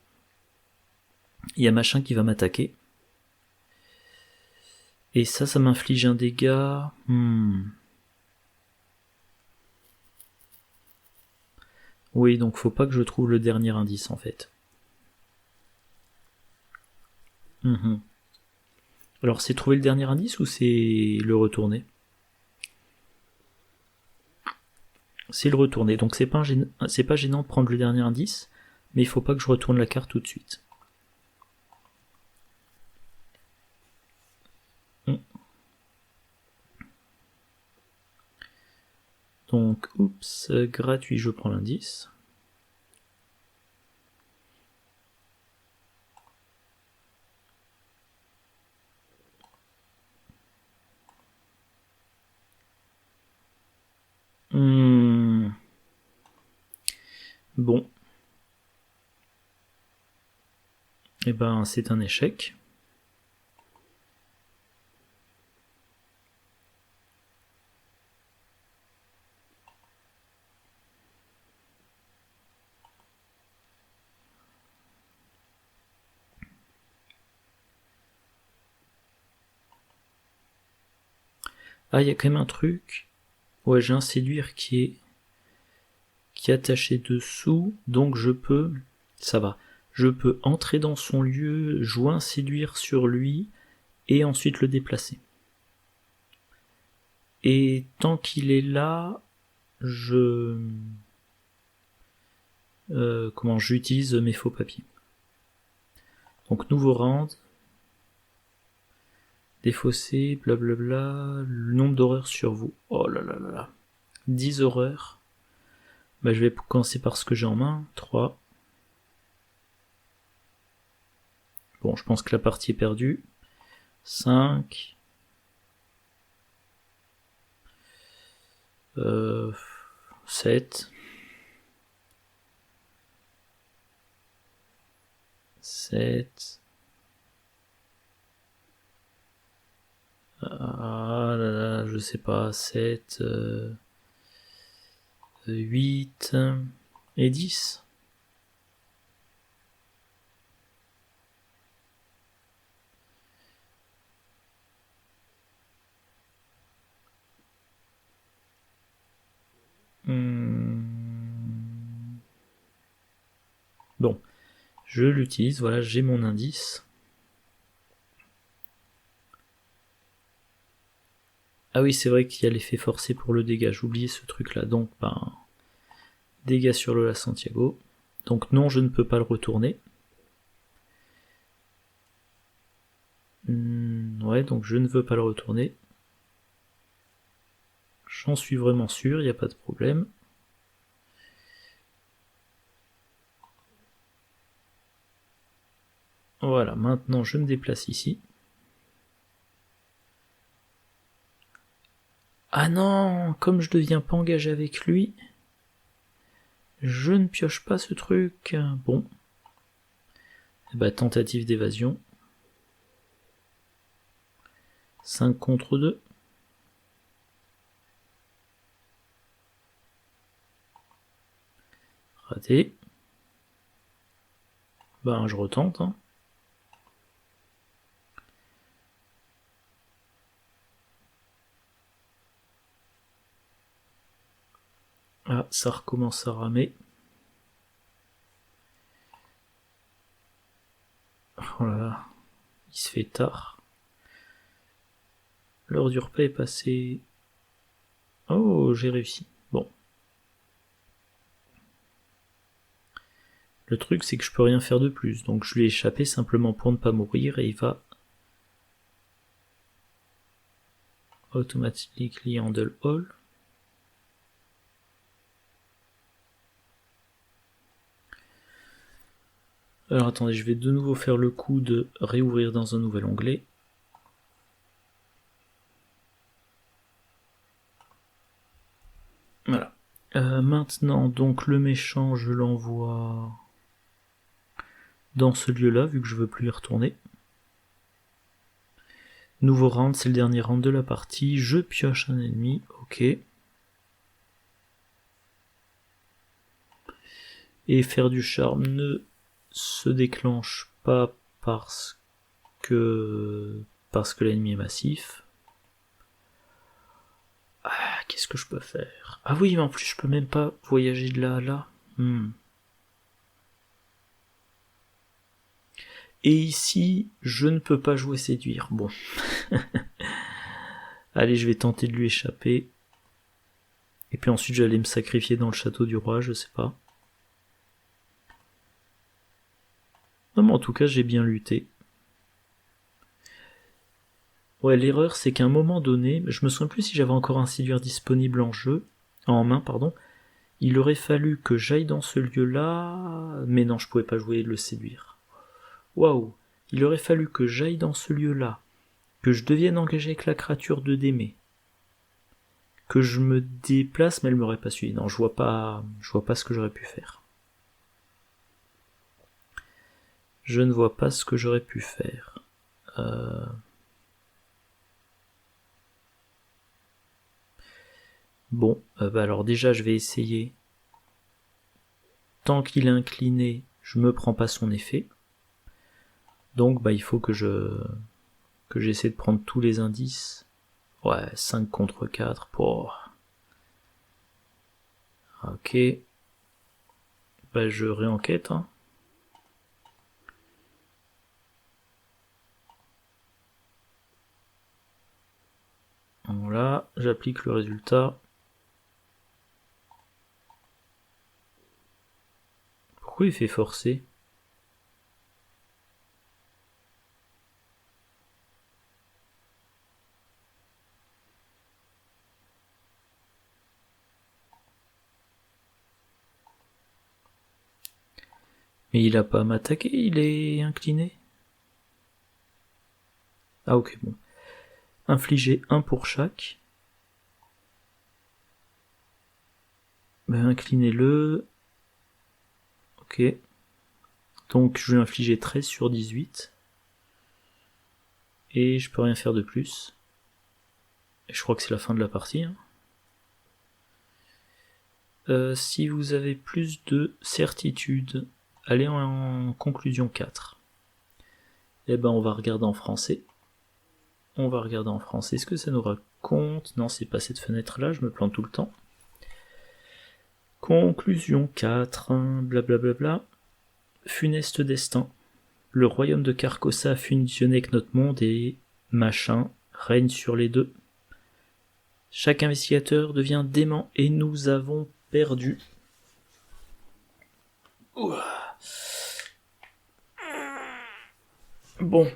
y a machin qui va m'attaquer. Et ça m'inflige un dégât. Oui, donc faut pas que je trouve le dernier indice en fait. Alors c'est trouver le dernier indice ou c'est le retourner ? C'est le retourner, donc c'est pas gênant de prendre le dernier indice, mais il faut pas que je retourne la carte tout de suite. Donc, oups, gratuit, je prends l'indice. Bon. Eh ben, c'est un échec. Ah, il y a quand même un truc. Ouais, j'ai un séduire qui est attaché dessous, donc je peux... Ça va. Je peux entrer dans son lieu, jouer un séduire sur lui, et ensuite le déplacer. Et tant qu'il est là, j'utilise mes faux papiers. Donc nouveau round, défausser, blablabla, le nombre d'horreurs sur vous. Oh là là là là. 10 horreurs. Bah, je vais commencer par ce que j'ai en main. 3. Bon, je pense que la partie est perdue. 5. 7. 7. Ah là là, je sais pas. 7. 8. Et 10. Bon, je l'utilise, voilà, j'ai mon indice. Ah oui, c'est vrai qu'il y a l'effet forcé pour le dégât, j'ai oublié ce truc-là. Donc, ben, dégâts sur Lola Santiago. Donc non, je ne peux pas le retourner. Ouais, donc je ne veux pas le retourner. J'en suis vraiment sûr, il n'y a pas de problème. Voilà, maintenant je me déplace ici. Ah non, comme je deviens pas engagé avec lui, je ne pioche pas ce truc. Bon. Bah, tentative d'évasion. 5 contre 2. Raté. Ben, je retente. Hein. Ah, ça recommence à ramer. Oh là là, il se fait tard. L'heure du repas est passée. Oh, j'ai réussi. Bon. Le truc, c'est que je peux rien faire de plus, donc je lui ai échappé simplement pour ne pas mourir et il va automatically handle all. Alors attendez, je vais de nouveau faire le coup de réouvrir dans un nouvel onglet. Voilà. Maintenant, donc le méchant, je l'envoie dans ce lieu-là, vu que je veux plus y retourner. Nouveau round, c'est le dernier round de la partie. Je pioche un ennemi, ok. Et faire du charme ne se déclenche pas parce que l'ennemi est massif. Ah, qu'est-ce que je peux faire? Ah oui, mais en plus je peux même pas voyager de là à là. Et ici, je ne peux pas jouer séduire. Bon. Allez, je vais tenter de lui échapper. Et puis ensuite, j'allais me sacrifier dans le château du roi, je sais pas. Non, mais en tout cas, j'ai bien lutté. Ouais, l'erreur, c'est qu'à un moment donné, je me souviens plus si j'avais encore un séduire disponible en main, pardon. Il aurait fallu que j'aille dans ce lieu-là, mais non, je pouvais pas jouer le séduire. Waouh, il aurait fallu que j'aille dans ce lieu-là, que je devienne engagé avec la créature de Démé, que je me déplace, mais elle m'aurait pas suivi. Non, je vois pas ce que j'aurais pu faire. Je ne vois pas ce que j'aurais pu faire. Bon, bah alors déjà je vais essayer. Tant qu'il est incliné, je me prends pas son effet. Donc bah il faut que j'essaie de prendre tous les indices. Ouais, 5 contre 4 pour... Ok. Bah je réenquête. Hein. Voilà, j'applique le résultat. Pourquoi il fait forcer? Mais il a pas à m'attaquer, il est incliné. Ah ok, bon. Infliger 1 pour chaque. Bah inclinez-le. Ok. Donc je vais infliger 13 sur 18. Et je peux rien faire de plus. Et je crois que c'est la fin de la partie. Hein. Si vous avez plus de certitude, allez en conclusion 4. Eh ben on va regarder en français. On va regarder en français. Est-ce que ça nous raconte? Non, c'est pas cette fenêtre-là, je me plante tout le temps. Conclusion 4, blablabla. funeste destin. Le royaume de Carcosa a fusionné avec notre monde et machin règne sur les deux. Chaque investigateur devient dément et nous avons perdu. Bon,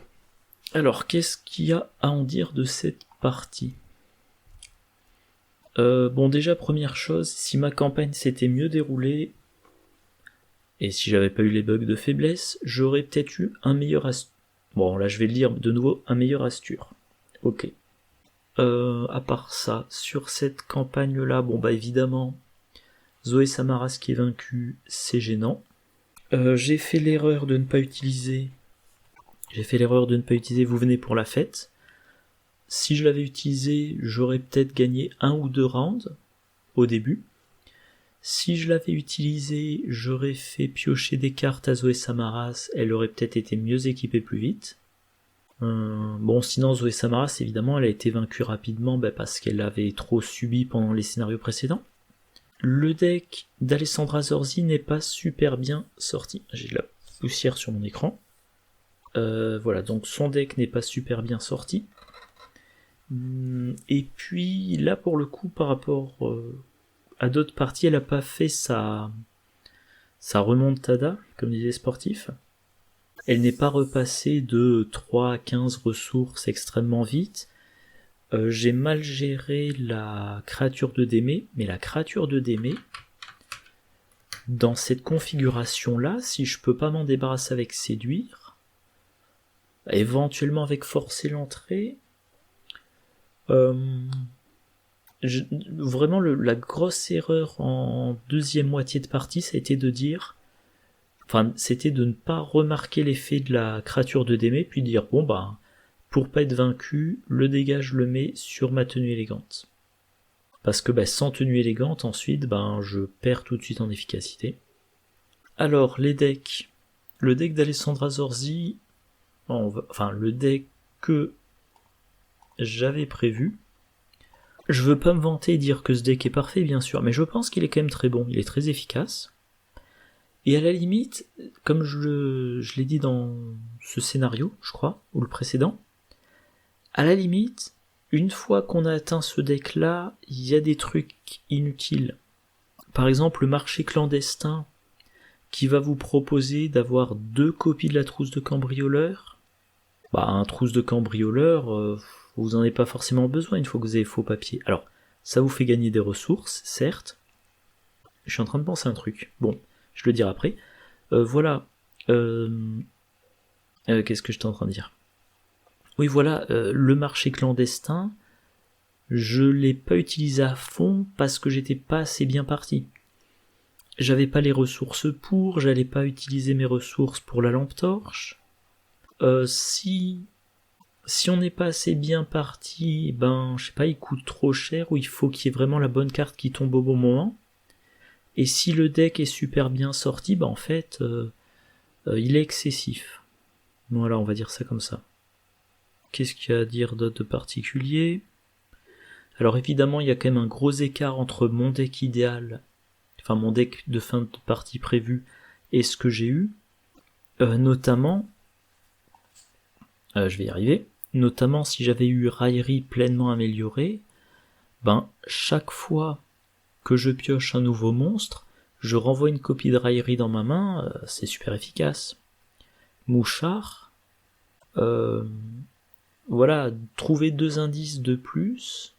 alors qu'est-ce qu'il y a à en dire de cette partie ? Bon, déjà, première chose, si ma campagne s'était mieux déroulée, et si j'avais pas eu les bugs de faiblesse, j'aurais peut-être eu un meilleur Bon, là je vais le dire de nouveau, un meilleur Astur. Ok. À part ça, sur cette campagne-là, bon bah évidemment, Zoé Samaras qui est vaincue, c'est gênant. J'ai fait l'erreur de ne pas utiliser... Vous venez pour la fête. Si je l'avais utilisé, j'aurais peut-être gagné 1 ou 2 rounds au début. Si je l'avais utilisé, j'aurais fait piocher des cartes à Zoé Samaras, elle aurait peut-être été mieux équipée plus vite. Bon, sinon Zoé Samaras, évidemment, elle a été vaincue rapidement parce qu'elle avait trop subi pendant les scénarios précédents. Le deck d'Alessandra Zorzi n'est pas super bien sorti. J'ai de la poussière sur mon écran. Voilà, donc son deck n'est pas super bien sorti. Et puis là, pour le coup, par rapport à d'autres parties, elle n'a pas fait sa remontada, comme disait Sportif. Elle n'est pas repassée de 3 à 15 ressources extrêmement vite. J'ai mal géré la créature de Démé, mais la créature de Démé, dans cette configuration-là, si je peux pas m'en débarrasser avec Séduire, éventuellement avec Forcer l'entrée, vraiment la grosse erreur en deuxième moitié de partie, ça a été de dire... c'était de ne pas remarquer l'effet de la créature de Démé, puis dire, bon bah, pour pas être vaincu, le dégât je le mets sur ma tenue élégante. Parce que sans tenue élégante, ensuite, je perds tout de suite en efficacité. Alors, les decks. Le deck d'Alessandra Zorzi, le deck que j'avais prévu. Je veux pas me vanter et dire que ce deck est parfait, bien sûr, mais je pense qu'il est quand même très bon, il est très efficace. Et à la limite, comme je l'ai dit dans ce scénario, je crois, ou le précédent, à la limite, une fois qu'on a atteint ce deck-là, il y a des trucs inutiles. Par exemple, le marché clandestin qui va vous proposer d'avoir 2 copies de la trousse de cambrioleur. Un trousse de cambrioleur, vous en avez pas forcément besoin une fois que vous avez faux papier. Alors, ça vous fait gagner des ressources, certes. Je suis en train de penser à un truc. Bon, je le dirai après. Voilà. Qu'est-ce que j'étais en train de dire ? Oui, voilà, le marché clandestin, je l'ai pas utilisé à fond parce que j'étais pas assez bien parti. J'avais pas les ressources pour, j'allais pas utiliser mes ressources pour la lampe torche. Si on n'est pas assez bien parti, je sais pas, il coûte trop cher ou il faut qu'il y ait vraiment la bonne carte qui tombe au bon moment. Et si le deck est super bien sorti, en fait, il est excessif. Voilà, on va dire ça comme ça. Qu'est-ce qu'il y a à dire d'autre de particulier ? Alors évidemment, il y a quand même un gros écart entre mon deck idéal, enfin mon deck de fin de partie prévu, et ce que j'ai eu. Notamment, je vais y arriver, notamment si j'avais eu Raillerie pleinement améliorée, chaque fois que je pioche un nouveau monstre, je renvoie une copie de Raillerie dans ma main, c'est super efficace. Mouchard, voilà, trouver 2 indices de plus,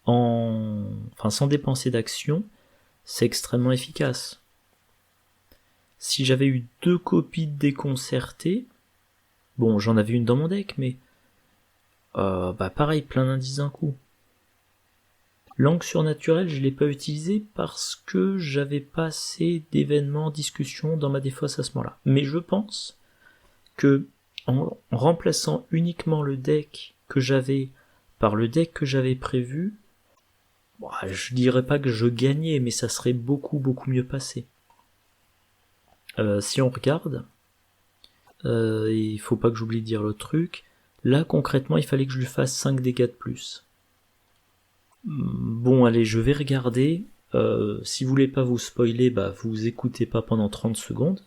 sans dépenser d'action, c'est extrêmement efficace. Si j'avais eu 2 copies de déconcertées, bon, j'en avais une dans mon deck, mais pareil, plein d'indices d'un coup. Langue surnaturelle, je l'ai pas utilisé parce que j'avais pas assez d'événements, discussions dans ma défausse à ce moment-là. Mais je pense que en remplaçant uniquement le deck que j'avais par le deck que j'avais prévu, je dirais pas que je gagnais, mais ça serait beaucoup mieux passé. Si on regarde, il faut pas que j'oublie de dire l'autre truc, là concrètement il fallait que je lui fasse 5 dégâts de plus. Bon allez, je vais regarder, si vous voulez pas vous spoiler, vous écoutez pas pendant 30 secondes,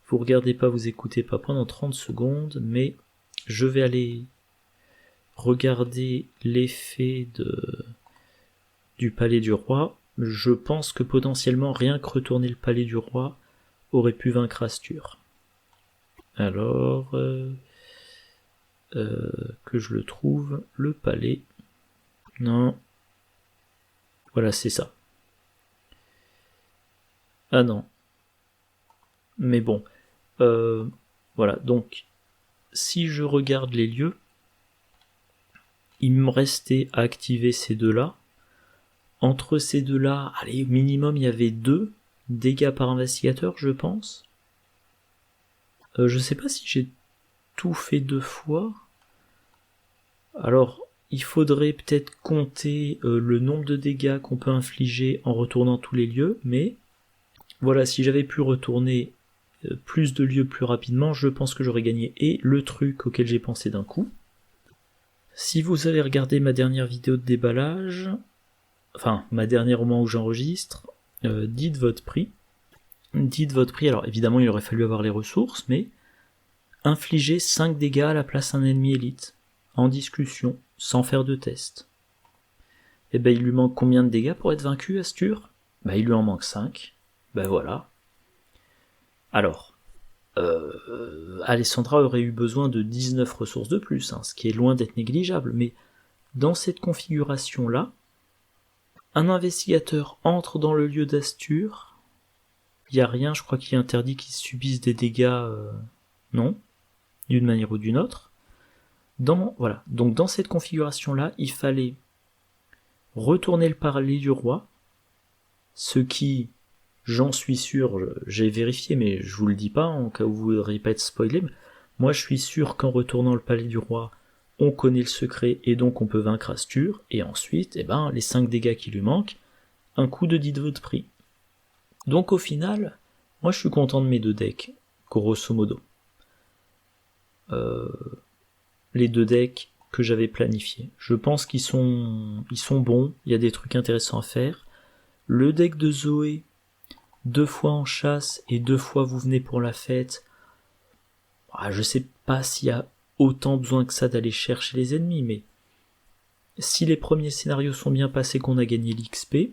Vous regardez pas, vous écoutez pas pendant 30 secondes, mais je vais aller regarder l'effet du palais du roi. Je pense que potentiellement rien que retourner le palais du roi aurait pu vaincre Astur. Alors, que je le trouve, le palais. Non. Voilà, c'est ça. Ah non. Mais bon. Voilà, donc, si je regarde les lieux, il me restait à activer ces deux-là. Entre ces deux-là, allez, au minimum, il y avait 2 dégâts par investigateur, je pense. Je sais pas si j'ai tout fait 2 fois. Alors, il faudrait peut-être compter le nombre de dégâts qu'on peut infliger en retournant tous les lieux, mais voilà, si j'avais pu retourner plus de lieux plus rapidement, je pense que j'aurais gagné et le truc auquel j'ai pensé d'un coup. Si vous avez regardé ma dernière vidéo de déballage, enfin ma dernière au moment où j'enregistre, dites votre prix. Dites votre prix, alors évidemment il aurait fallu avoir les ressources, mais infligez 5 dégâts à la place d'un ennemi élite, en discussion, sans faire de test. Et ben il lui manque combien de dégâts pour être vaincu, Astur? Ben il lui en manque 5. Ben voilà. Alors, Alessandra aurait eu besoin de 19 ressources de plus, ce qui est loin d'être négligeable, mais dans cette configuration-là, un investigateur entre dans le lieu d'Astur, il n'y a rien, je crois qu'il est interdit qu'il subisse des dégâts, non, d'une manière ou d'une autre. Voilà. Donc dans cette configuration-là, il fallait retourner le palais du roi, ce qui, j'en suis sûr, j'ai vérifié, mais je vous le dis pas, en cas où vous ne voudriez pas être spoilé, mais moi je suis sûr qu'en retournant le palais du roi, on connaît le secret et donc on peut vaincre Astur, et ensuite, les 5 dégâts qui lui manquent, un coup de 10 de votre prix. Donc au final, moi je suis content de mes 2 decks, grosso modo. Les 2 decks que j'avais planifiés. Je pense qu'ils sont bons, il y a des trucs intéressants à faire. Le deck de Zoé, 2 fois en chasse et 2 fois vous venez pour la fête, je sais pas s'il y a autant besoin que ça d'aller chercher les ennemis, mais si les premiers scénarios sont bien passés, qu'on a gagné l'XP,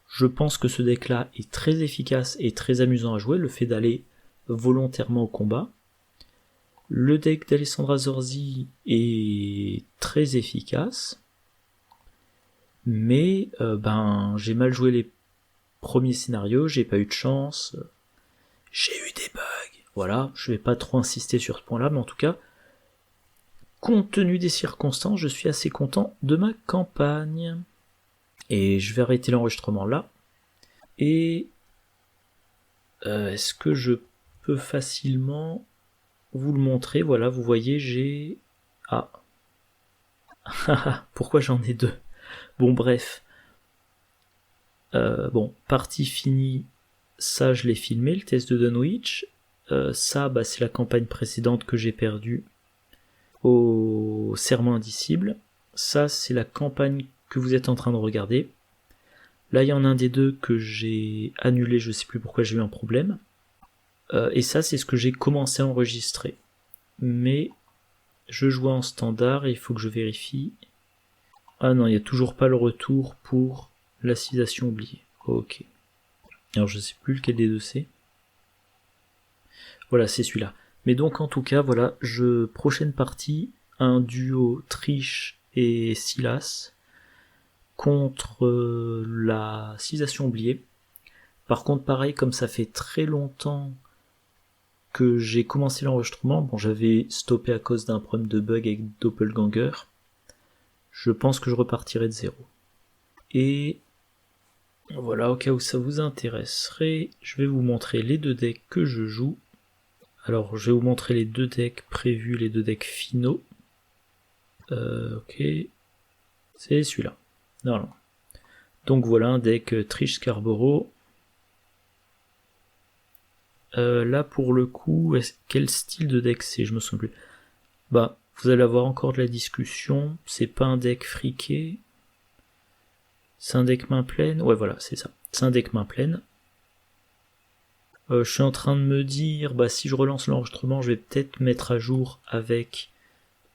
je pense que ce deck-là est très efficace et très amusant à jouer, le fait d'aller volontairement au combat. Le deck d'Alessandra Zorzi est très efficace, mais j'ai mal joué les premiers scénarios, j'ai pas eu de chance, j'ai eu des bugs. Voilà, je vais pas trop insister sur ce point-là, mais en tout cas, compte tenu des circonstances, je suis assez content de ma campagne. Et je vais arrêter l'enregistrement là. Et est-ce que je peux facilement vous le montrer? Voilà, vous voyez, j'ai... Ah. Pourquoi j'en ai 2? Bon, bref. Partie finie. Ça, je l'ai filmé, le test de Dunwich. Ça, c'est la campagne précédente que j'ai perdue au Serment Indicible. Ça, c'est la campagne que vous êtes en train de regarder. Là, il y en a un des 2 que j'ai annulé, je sais plus pourquoi j'ai eu un problème. Et ça, c'est ce que j'ai commencé à enregistrer. Mais je jouais en standard et il faut que je vérifie. Ah non, il n'y a toujours pas le retour pour la civilisation oubliée. Ok. Alors, je sais plus lequel des 2 c'est. Voilà, c'est celui-là. Mais donc, en tout cas, voilà, prochaine partie, un duo Trish et Silas contre la civilisation oubliée. Par contre, pareil, comme ça fait très longtemps que j'ai commencé l'enregistrement, j'avais stoppé à cause d'un problème de bug avec Doppelganger, je pense que je repartirai de 0. Et voilà, au cas où ça vous intéresserait, je vais vous montrer les 2 decks que je joue. Alors, je vais vous montrer les 2 decks prévus, les 2 decks finaux. Ok, c'est celui-là. Non. Donc voilà un deck Trish Scarborough. Là pour le coup, quel style de deck c'est? Je me souviens plus. Vous allez avoir encore de la discussion. C'est pas un deck friqué. C'est un deck main pleine. Ouais, voilà, c'est ça. C'est un deck main pleine. Je suis en train de me dire, si je relance l'enregistrement, je vais peut-être mettre à jour avec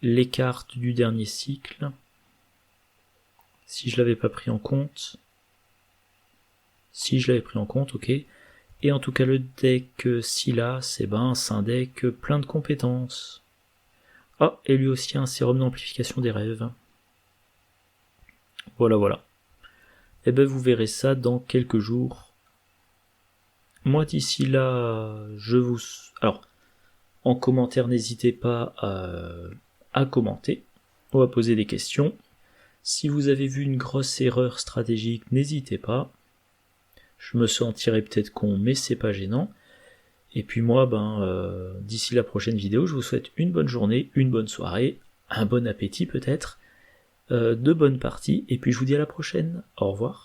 les cartes du dernier cycle. Si je l'avais pas pris en compte. Si je l'avais pris en compte, ok. Et en tout cas, le deck Scylla, c'est un deck plein de compétences. Ah, et lui aussi un sérum d'amplification des rêves. Voilà. Et vous verrez ça dans quelques jours. Moi, d'ici là, Alors, en commentaire, n'hésitez pas à commenter ou à poser des questions. Si vous avez vu une grosse erreur stratégique, n'hésitez pas. Je me sentirai peut-être con, mais c'est pas gênant. Et puis moi, d'ici la prochaine vidéo, je vous souhaite une bonne journée, une bonne soirée, un bon appétit peut-être, de bonnes parties, et puis je vous dis à la prochaine. Au revoir.